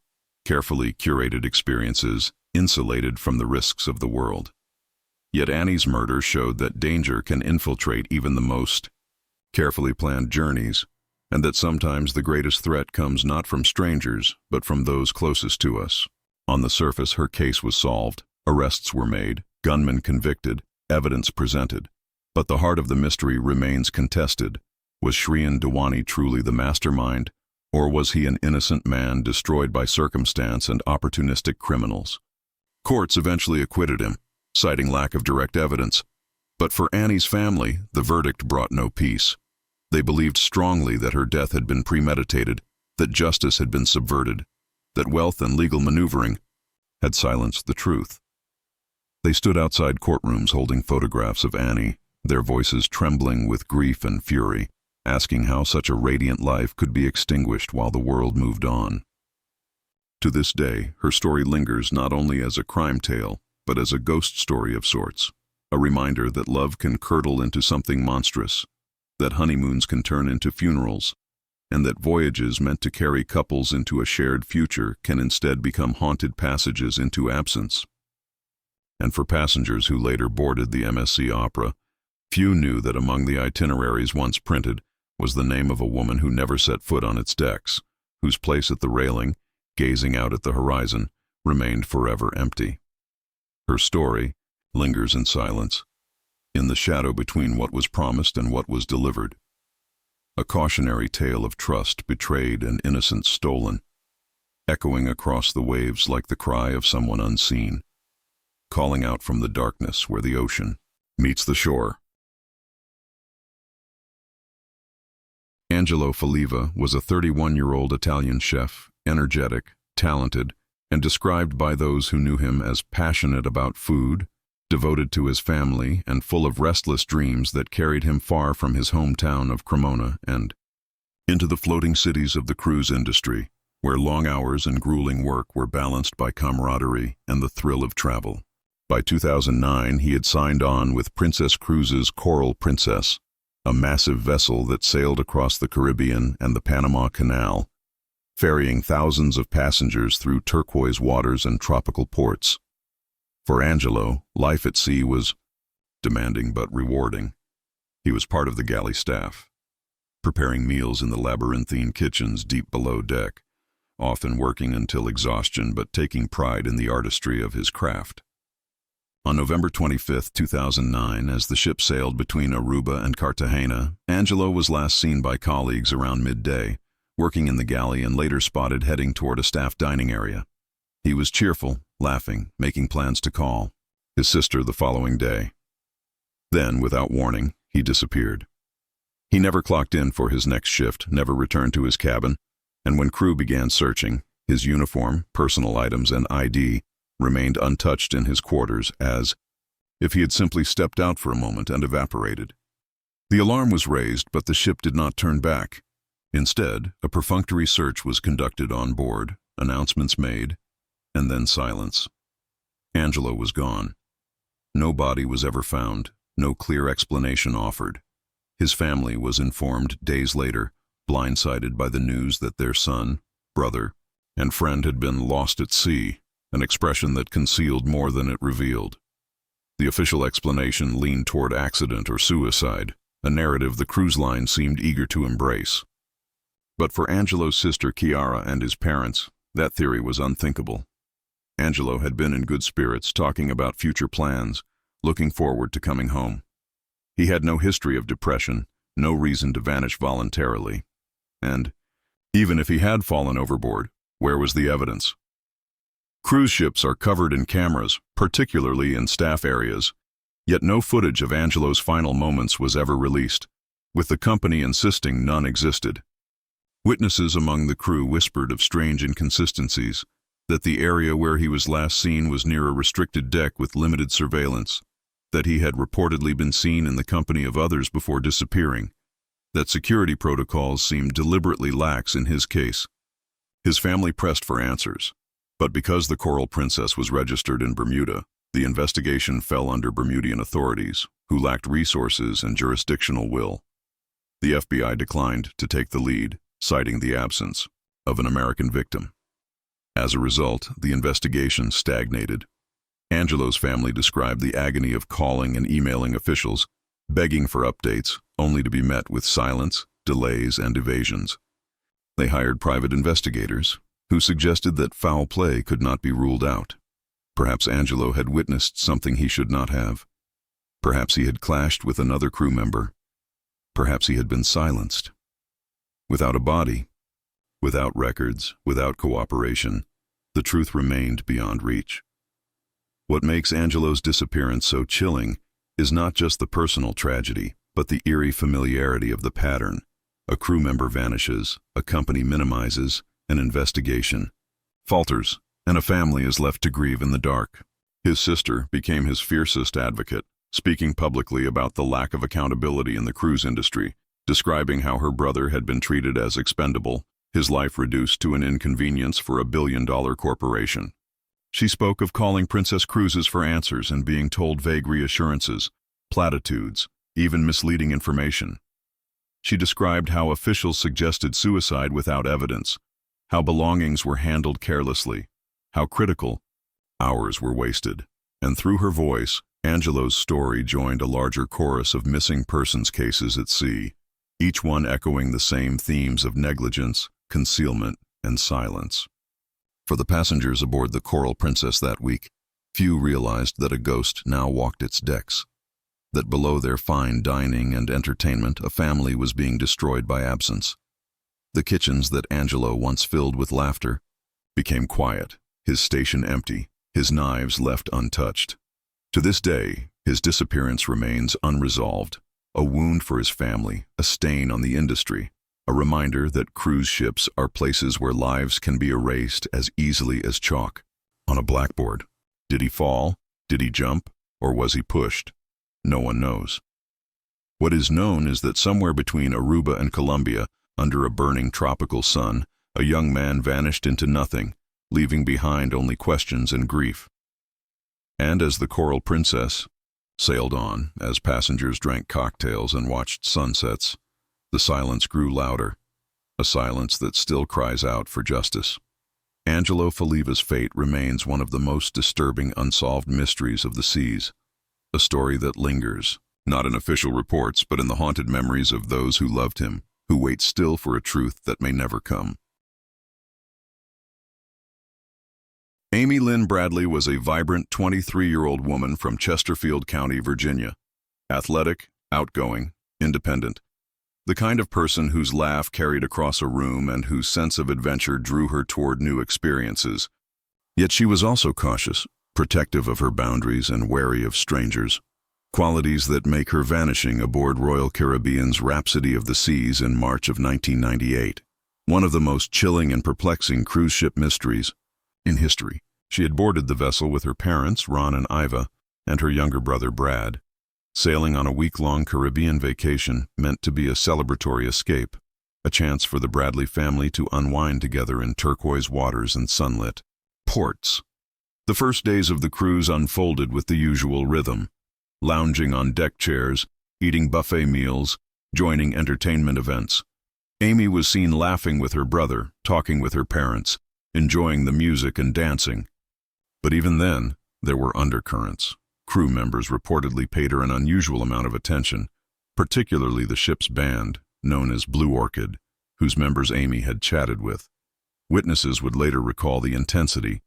carefully curated experiences insulated from the risks of the world. Yet Annie's murder showed that danger can infiltrate even the most carefully planned journeys, and that sometimes the greatest threat comes not from strangers, but from those closest to us. On the surface, her case was solved, arrests were made, gunmen convicted, evidence presented, but the heart of the mystery remains contested. Was Shreen Dewani truly the mastermind, or was he an innocent man destroyed by circumstance and opportunistic criminals? Courts eventually acquitted him, citing lack of direct evidence. But for Annie's family, the verdict brought no peace. They believed strongly that her death had been premeditated, that justice had been subverted, that wealth and legal maneuvering had silenced the truth. They stood outside courtrooms holding photographs of Annie, their voices trembling with grief and fury, asking how such a radiant life could be extinguished while the world moved on. To this day, her story lingers not only as a crime tale, but as a ghost story of sorts, a reminder that love can curdle into something monstrous, that honeymoons can turn into funerals, and that voyages meant to carry couples into a shared future can instead become haunted passages into absence. And for passengers who later boarded the MSC Opera, few knew that among the itineraries once printed was the name of a woman who never set foot on its decks, whose place at the railing, gazing out at the horizon, remained forever empty. Her story lingers in silence, in the shadow between what was promised and what was delivered. A cautionary tale of trust betrayed and innocence stolen, echoing across the waves like the cry of someone unseen, calling out from the darkness where the ocean meets the shore. Angelo Faliva was a 31-year-old Italian chef, energetic, talented, and described by those who knew him as passionate about food, devoted to his family, and full of restless dreams that carried him far from his hometown of Cremona and into the floating cities of the cruise industry, where long hours and grueling work were balanced by camaraderie and the thrill of travel. By 2009, he had signed on with Princess Cruises' Coral Princess, a massive vessel that sailed across the Caribbean and the Panama Canal, ferrying thousands of passengers through turquoise waters and tropical ports. For Angelo, life at sea was demanding but rewarding. He was part of the galley staff, preparing meals in the labyrinthine kitchens deep below deck, often working until exhaustion but taking pride in the artistry of his craft. On November 25, 2009, as the ship sailed between Aruba and Cartagena, Angelo was last seen by colleagues around midday, working in the galley and later spotted heading toward a staff dining area. He was cheerful, laughing, making plans to call his sister the following day. Then, without warning, he disappeared. He never clocked in for his next shift, never returned to his cabin, and when crew began searching, his uniform, personal items, and ID remained untouched in his quarters, as if he had simply stepped out for a moment and evaporated. The alarm was raised, but the ship did not turn back. Instead, a perfunctory search was conducted on board, announcements made, and then silence. Angelo was gone. No body was ever found, no clear explanation offered. His family was informed days later, blindsided by the news that their son, brother, and friend had been lost at sea, an expression that concealed more than it revealed. The official explanation leaned toward accident or suicide, a narrative the cruise line seemed eager to embrace. But for Angelo's sister Chiara and his parents, that theory was unthinkable. Angelo had been in good spirits, talking about future plans, looking forward to coming home. He had no history of depression, no reason to vanish voluntarily. And, even if he had fallen overboard, where was the evidence? Cruise ships are covered in cameras, particularly in staff areas, yet no footage of Angelo's final moments was ever released, with the company insisting none existed. Witnesses among the crew whispered of strange inconsistencies, that the area where he was last seen was near a restricted deck with limited surveillance, that he had reportedly been seen in the company of others before disappearing, that security protocols seemed deliberately lax in his case. His family pressed for answers, but because the Coral Princess was registered in Bermuda, the investigation fell under Bermudian authorities, who lacked resources and jurisdictional will. The FBI declined to take the lead, citing the absence of an American victim. As a result, the investigation stagnated. Angelo's family described the agony of calling and emailing officials, begging for updates, only to be met with silence, delays, and evasions. They hired private investigators, who suggested that foul play could not be ruled out. Perhaps Angelo had witnessed something he should not have. Perhaps he had clashed with another crew member. Perhaps he had been silenced. Without a body, without records, without cooperation, the truth remained beyond reach. What makes Angelo's disappearance so chilling is not just the personal tragedy, but the eerie familiarity of the pattern. A crew member vanishes, a company minimizes, an investigation falters, and a family is left to grieve in the dark. His sister became his fiercest advocate, speaking publicly about the lack of accountability in the cruise industry, describing how her brother had been treated as expendable, his life reduced to an inconvenience for a billion-dollar corporation. She spoke of calling Princess Cruises for answers and being told vague reassurances, platitudes, even misleading information. She described how officials suggested suicide without evidence, how belongings were handled carelessly, how critical hours were wasted. And through her voice, Angelo's story joined a larger chorus of missing persons cases at sea, each one echoing the same themes of negligence, concealment, and silence. For the passengers aboard the Coral Princess that week, few realized that a ghost now walked its decks, that below their fine dining and entertainment a family was being destroyed by absence. The kitchens that Angelo once filled with laughter became quiet, his station empty, his knives left untouched. To this day, his disappearance remains unresolved, a wound for his family, a stain on the industry, a reminder that cruise ships are places where lives can be erased as easily as chalk on a blackboard. Did he fall? Did he jump? Or was he pushed? No one knows. What is known is that somewhere between Aruba and Colombia, under a burning tropical sun, a young man vanished into nothing, leaving behind only questions and grief. And as the Coral Princess sailed on, as passengers drank cocktails and watched sunsets, the silence grew louder, a silence that still cries out for justice. Angelo Faliva's fate remains one of the most disturbing unsolved mysteries of the seas, a story that lingers, not in official reports, but in the haunted memories of those who loved him, who wait still for a truth that may never come. Amy Lynn Bradley was a vibrant 23-year-old woman from Chesterfield County, Virginia. Athletic, outgoing, independent. The kind of person whose laugh carried across a room and whose sense of adventure drew her toward new experiences. Yet she was also cautious, protective of her boundaries and wary of strangers, qualities that make her vanishing aboard Royal Caribbean's Rhapsody of the Seas in March of 1998, one of the most chilling and perplexing cruise ship mysteries in history. She had boarded the vessel with her parents, Ron and Iva, and her younger brother, Brad, sailing on a week-long Caribbean vacation meant to be a celebratory escape, a chance for the Bradley family to unwind together in turquoise waters and sunlit ports. The first days of the cruise unfolded with the usual rhythm, lounging on deck chairs, eating buffet meals, joining entertainment events. Amy was seen laughing with her brother, talking with her parents, enjoying the music and dancing. But even then, there were undercurrents. Crew members reportedly paid her an unusual amount of attention, particularly the ship's band, known as Blue Orchid, whose members Amy had chatted with. Witnesses would later recall the intensity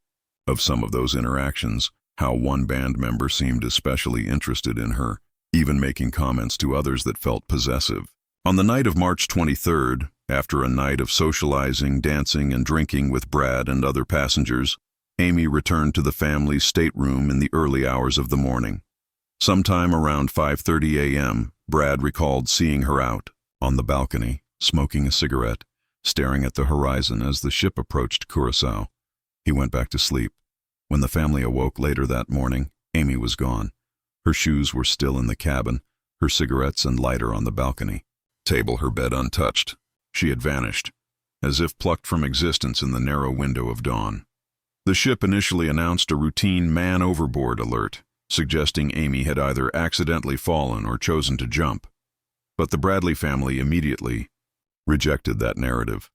of some of those interactions, how one band member seemed especially interested in her, even making comments to others that felt possessive. On the night of March 23rd, after a night of socializing, dancing, and drinking with Brad and other passengers, Amy returned to the family's stateroom in the early hours of the morning. Sometime around 5:30 a.m., Brad recalled seeing her out on the balcony, smoking a cigarette, staring at the horizon as the ship approached Curaçao. He went back to sleep. When the family awoke later that morning, Amy was gone. Her shoes were still in the cabin, her cigarettes and lighter on the balcony. Table, her bed untouched. She had vanished, as if plucked from existence in the narrow window of dawn. The ship initially announced a routine man overboard alert, suggesting Amy had either accidentally fallen or chosen to jump. But the Bradley family immediately rejected that narrative.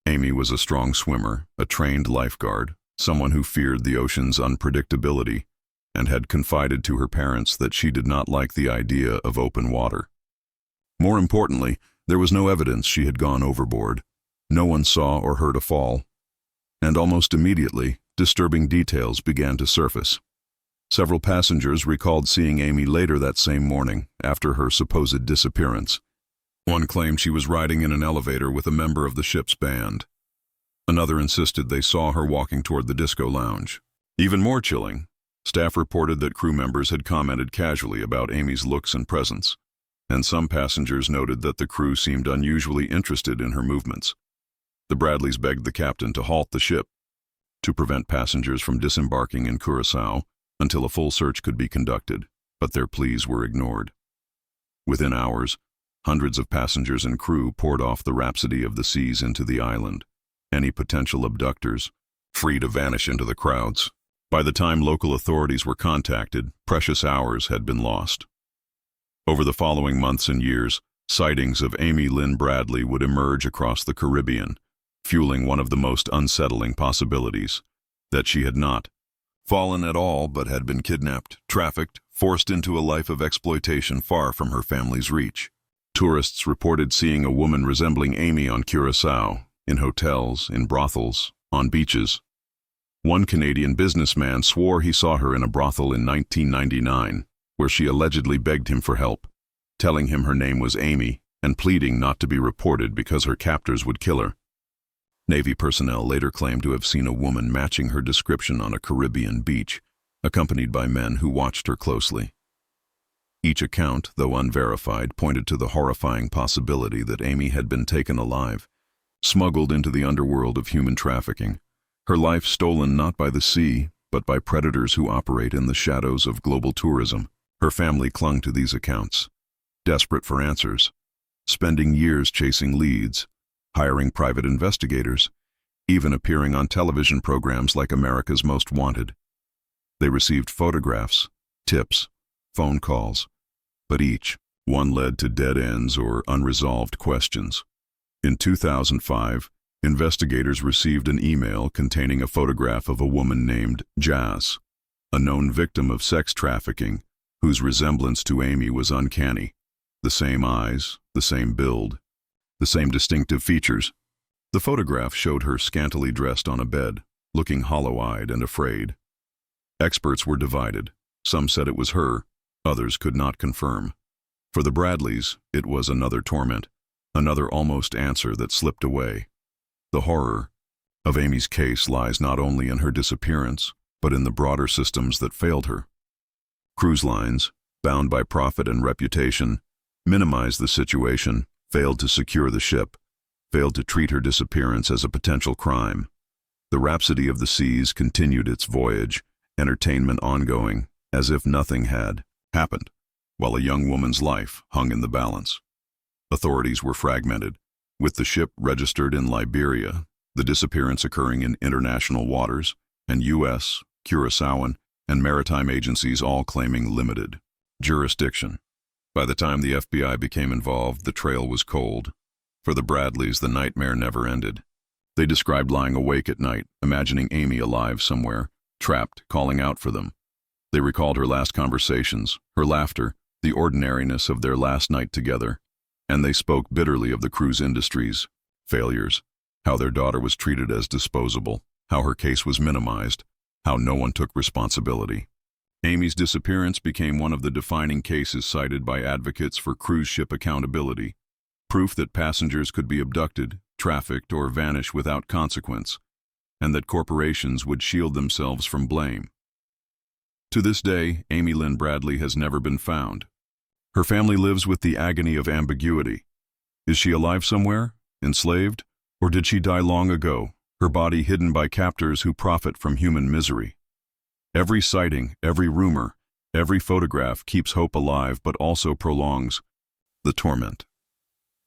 Amy was a strong swimmer, a trained lifeguard, someone who feared the ocean's unpredictability, and had confided to her parents that she did not like the idea of open water. More importantly, there was no evidence she had gone overboard. No one saw or heard a fall. And almost immediately, disturbing details began to surface. Several passengers recalled seeing Amy later that same morning, after her supposed disappearance. One claimed she was riding in an elevator with a member of the ship's band. Another insisted they saw her walking toward the disco lounge. Even more chilling, staff reported that crew members had commented casually about Amy's looks and presence, and some passengers noted that the crew seemed unusually interested in her movements. The Bradleys begged the captain to halt the ship to prevent passengers from disembarking in Curaçao until a full search could be conducted, but their pleas were ignored. Within hours, hundreds of passengers and crew poured off the rhapsody of the seas into the island, any potential abductors free to vanish into the crowds. By the time local authorities were contacted, precious hours had been lost. Over the following months and years, sightings of Amy Lynn Bradley would emerge across the Caribbean, fueling one of the most unsettling possibilities, that she had not fallen at all but had been kidnapped, trafficked, forced into a life of exploitation far from her family's reach. Tourists reported seeing a woman resembling Amy on Curaçao, in hotels, in brothels, on beaches. One Canadian businessman swore he saw her in a brothel in 1999, where she allegedly begged him for help, telling him her name was Amy and pleading not to be reported because her captors would kill her. Navy personnel later claimed to have seen a woman matching her description on a Caribbean beach, accompanied by men who watched her closely. Each account, though unverified, pointed to the horrifying possibility that Amy had been taken alive, smuggled into the underworld of human trafficking, her life stolen not by the sea, but by predators who operate in the shadows of global tourism. Her family clung to these accounts, desperate for answers, spending years chasing leads, hiring private investigators, even appearing on television programs like America's Most Wanted. They received photographs, tips, phone calls, but each one led to dead ends or unresolved questions. In 2005, investigators received an email containing a photograph of a woman named Jazz, a known victim of sex trafficking whose resemblance to Amy was uncanny. The same eyes, the same build, the same distinctive features. The photograph showed her scantily dressed on a bed, looking hollow-eyed and afraid. Experts were divided. Some said it was her, others could not confirm. For the Bradleys, it was another torment, another almost answer that slipped away. The horror of Amy's case lies not only in her disappearance, but in the broader systems that failed her. Cruise lines, bound by profit and reputation, minimized the situation, failed to secure the ship, failed to treat her disappearance as a potential crime. The rhapsody of the seas continued its voyage, entertainment ongoing, as if nothing had happened, while a young woman's life hung in the balance. Authorities were fragmented, with the ship registered in Liberia, the disappearance occurring in international waters, and U.S., Curaçaoan, and maritime agencies all claiming limited jurisdiction. By the time the FBI became involved, the trail was cold. For the Bradleys, the nightmare never ended. They described lying awake at night, imagining Amy alive somewhere, trapped, calling out for them. They recalled her last conversations, her laughter, the ordinariness of their last night together, and they spoke bitterly of the cruise industry's failures, how their daughter was treated as disposable, how her case was minimized, how no one took responsibility. Amy's disappearance became one of the defining cases cited by advocates for cruise ship accountability, proof that passengers could be abducted, trafficked, or vanish without consequence, and that corporations would shield themselves from blame. To this day, Amy Lynn Bradley has never been found. Her family lives with the agony of ambiguity. Is she alive somewhere, enslaved, or did she die long ago, her body hidden by captors who profit from human misery? Every sighting, every rumor, every photograph keeps hope alive but also prolongs the torment.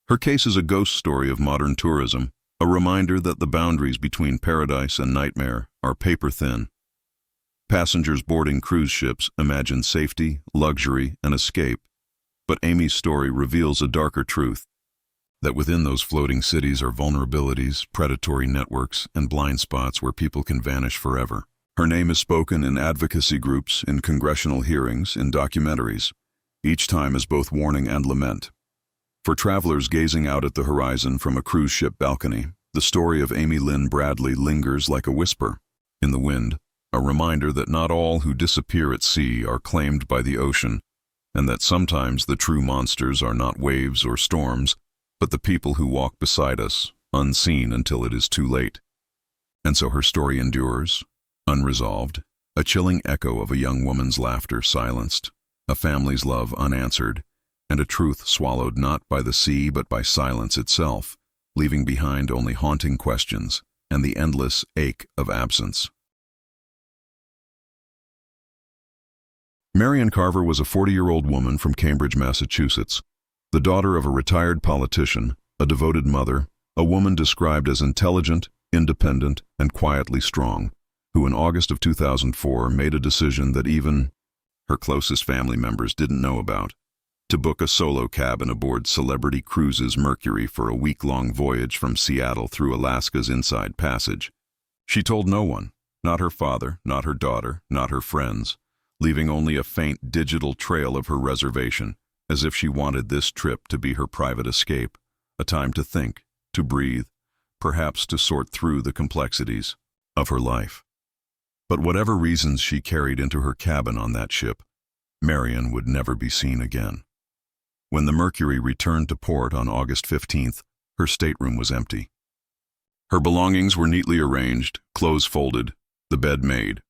Her case is a ghost story of modern tourism, a reminder that the boundaries between paradise and nightmare are paper-thin. Passengers boarding cruise ships imagine safety, luxury, and escape, but Amy's story reveals a darker truth, that within those floating cities are vulnerabilities, predatory networks, and blind spots where people can vanish forever. Her name is spoken in advocacy groups, in congressional hearings, in documentaries, each time as both warning and lament. For travelers gazing out at the horizon from a cruise ship balcony, the story of Amy Lynn Bradley lingers like a whisper in the wind, a reminder that not all who disappear at sea are claimed by the ocean, and that sometimes the true monsters are not waves or storms, but the people who walk beside us, unseen until it is too late. And so her story endures, unresolved, a chilling echo of a young woman's laughter silenced, a family's love unanswered, and a truth swallowed not by the sea but by silence itself, leaving behind only haunting questions and the endless ache of absence. Marion Carver was a 40-year-old woman from Cambridge, Massachusetts, the daughter of a retired politician, a devoted mother, a woman described as intelligent, independent, and quietly strong, who in August of 2004 made a decision that even her closest family members didn't know about, to book a solo cabin aboard Celebrity Cruises Mercury for a week-long voyage from Seattle through Alaska's Inside Passage. She told no one, not her father, not her daughter, not her friends, leaving only a faint digital trail of her reservation, as if she wanted this trip to be her private escape, a time to think, to breathe, perhaps to sort through the complexities of her life. But whatever reasons she carried into her cabin on that ship, Marion would never be seen again. When the Mercury returned to port on August 15th, her stateroom was empty. Her belongings were neatly arranged, clothes folded, the bed made.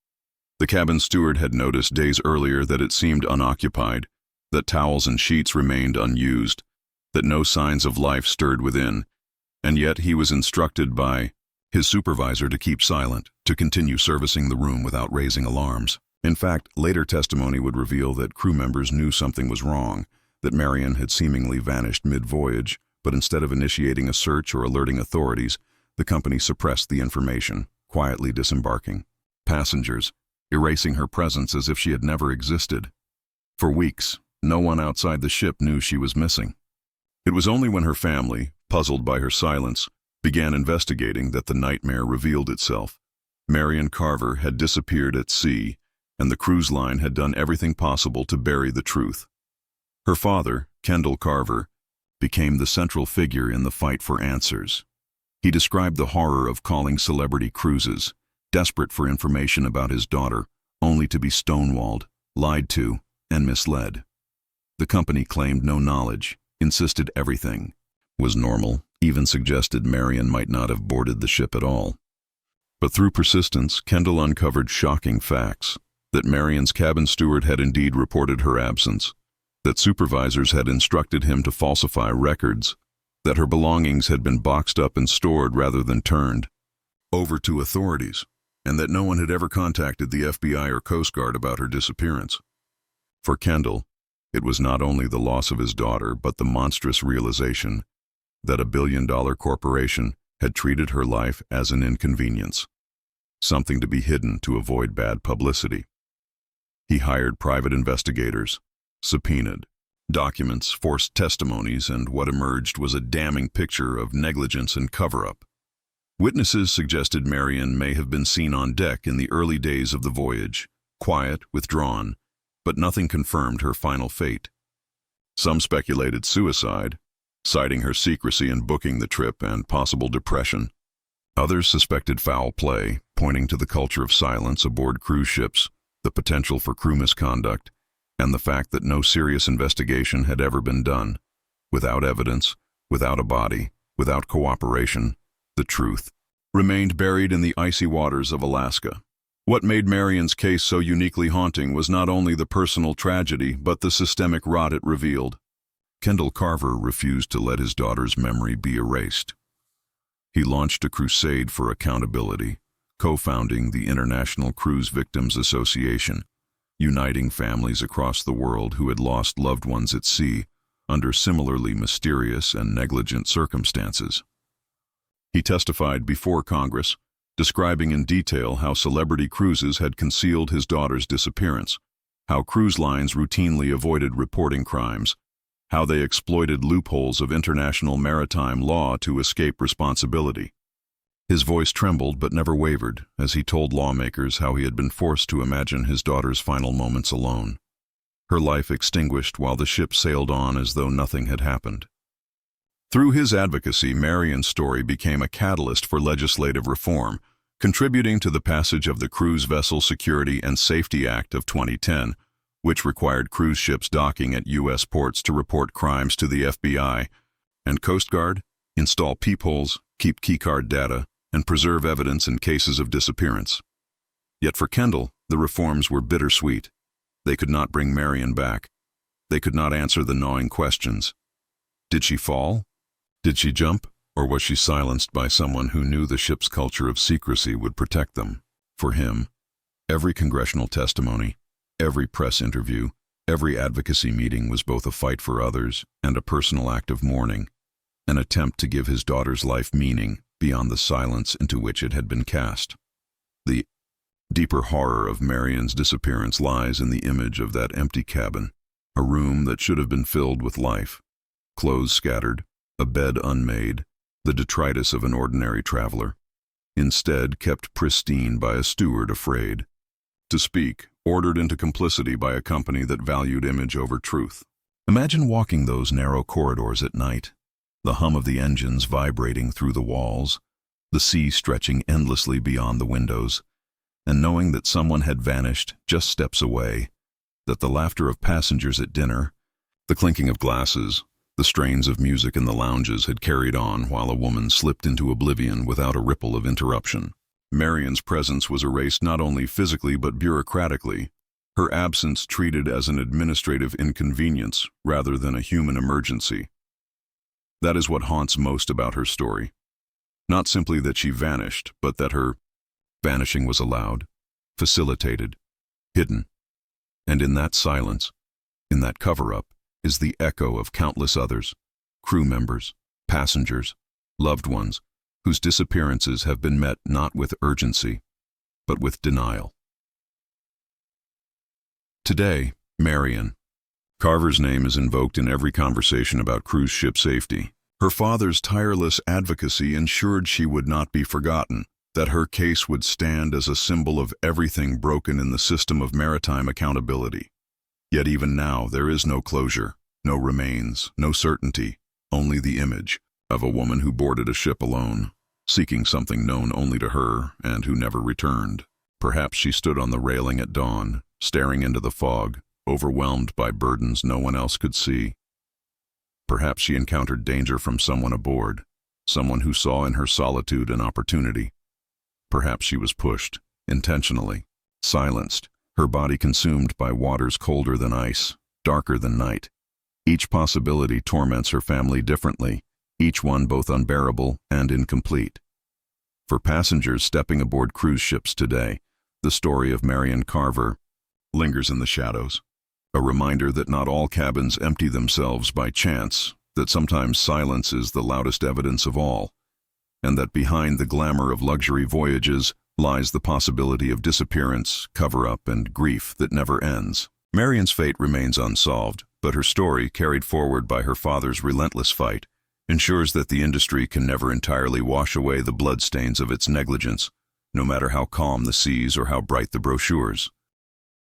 The cabin steward had noticed days earlier that it seemed unoccupied, that towels and sheets remained unused, that no signs of life stirred within, and yet he was instructed by his supervisor to keep silent, to continue servicing the room without raising alarms. In fact, later testimony would reveal that crew members knew something was wrong, that Marion had seemingly vanished mid-voyage, but instead of initiating a search or alerting authorities, the company suppressed the information, quietly disembarking passengers, erasing her presence as if she had never existed. For weeks, no one outside the ship knew she was missing. It was only when her family, puzzled by her silence, began investigating that the nightmare revealed itself. Marion Carver had disappeared at sea, and the cruise line had done everything possible to bury the truth. Her father, Kendall Carver, became the central figure in the fight for answers. He described the horror of calling Celebrity Cruises, desperate for information about his daughter, only to be stonewalled, lied to, and misled. The company claimed no knowledge, insisted everything was normal, even suggested Marion might not have boarded the ship at all. But through persistence, Kendall uncovered shocking facts: that Marion's cabin steward had indeed reported her absence, that supervisors had instructed him to falsify records, that her belongings had been boxed up and stored rather than turned over to authorities, and that no one had ever contacted the FBI or Coast Guard about her disappearance. For Kendall, it was not only the loss of his daughter, but the monstrous realization that a billion-dollar corporation had treated her life as an inconvenience, something to be hidden to avoid bad publicity. He hired private investigators, subpoenaed documents, forced testimonies, and what emerged was a damning picture of negligence and cover-up. Witnesses suggested Marion may have been seen on deck in the early days of the voyage, quiet, withdrawn, but nothing confirmed her final fate. Some speculated suicide, citing her secrecy in booking the trip and possible depression. Others suspected foul play, pointing to the culture of silence aboard cruise ships, the potential for crew misconduct, and the fact that no serious investigation had ever been done. Without evidence, without a body, without cooperation, the truth remained buried in the icy waters of Alaska. What made Marion's case so uniquely haunting was not only the personal tragedy, but the systemic rot it revealed. Kendall Carver refused to let his daughter's memory be erased. He launched a crusade for accountability, co-founding the International Cruise Victims Association, uniting families across the world who had lost loved ones at sea under similarly mysterious and negligent circumstances. He testified before Congress, describing in detail how Celebrity Cruises had concealed his daughter's disappearance, how cruise lines routinely avoided reporting crimes, how they exploited loopholes of international maritime law to escape responsibility. His voice trembled but never wavered as he told lawmakers how he had been forced to imagine his daughter's final moments alone, her life extinguished while the ship sailed on as though nothing had happened. Through his advocacy, Marion's story became a catalyst for legislative reform, contributing to the passage of the Cruise Vessel Security and Safety Act of 2010, which required cruise ships docking at U.S. ports to report crimes to the FBI and Coast Guard, install peepholes, keep keycard data, and preserve evidence in cases of disappearance. Yet for Kendall, the reforms were bittersweet. They could not bring Marion back. They could not answer the gnawing questions. Did she fall? Did she jump? Or was she silenced by someone who knew the ship's culture of secrecy would protect them? For him, every congressional testimony, every press interview, every advocacy meeting was both a fight for others and a personal act of mourning, an attempt to give his daughter's life meaning beyond the silence into which it had been cast. The deeper horror of Marion's disappearance lies in the image of that empty cabin, a room that should have been filled with life, clothes scattered, a bed unmade, the detritus of an ordinary traveler, instead kept pristine by a steward afraid to speak, ordered into complicity by a company that valued image over truth. Imagine walking those narrow corridors at night, the hum of the engines vibrating through the walls, the sea stretching endlessly beyond the windows, and knowing that someone had vanished just steps away, that the laughter of passengers at dinner, the clinking of glasses, the strains of music in the lounges had carried on while a woman slipped into oblivion without a ripple of interruption. Marion's presence was erased not only physically but bureaucratically, her absence treated as an administrative inconvenience rather than a human emergency. That is what haunts most about her story. Not simply that she vanished, but that her vanishing was allowed, facilitated, hidden. And in that silence, in that cover-up, is the echo of countless others, crew members, passengers, loved ones, whose disappearances have been met not with urgency, but with denial. Today, Marion. Carver's name is invoked in every conversation about cruise ship safety. Her father's tireless advocacy ensured she would not be forgotten, that her case would stand as a symbol of everything broken in the system of maritime accountability. Yet even now there is no closure, no remains, no certainty, only the image of a woman who boarded a ship alone, seeking something known only to her and who never returned. Perhaps she stood on the railing at dawn, staring into the fog, overwhelmed by burdens no one else could see. Perhaps she encountered danger from someone aboard, someone who saw in her solitude an opportunity. Perhaps she was pushed, intentionally, silenced, her body consumed by waters colder than ice, darker than night. Each possibility torments her family differently, each one both unbearable and incomplete. For passengers stepping aboard cruise ships today, the story of Marion Carver lingers in the shadows. A reminder that not all cabins empty themselves by chance, that sometimes silence is the loudest evidence of all, and that behind the glamour of luxury voyages lies the possibility of disappearance, cover-up, and grief that never ends. Marion's fate remains unsolved, but her story, carried forward by her father's relentless fight, ensures that the industry can never entirely wash away the bloodstains of its negligence, no matter how calm the seas or how bright the brochures.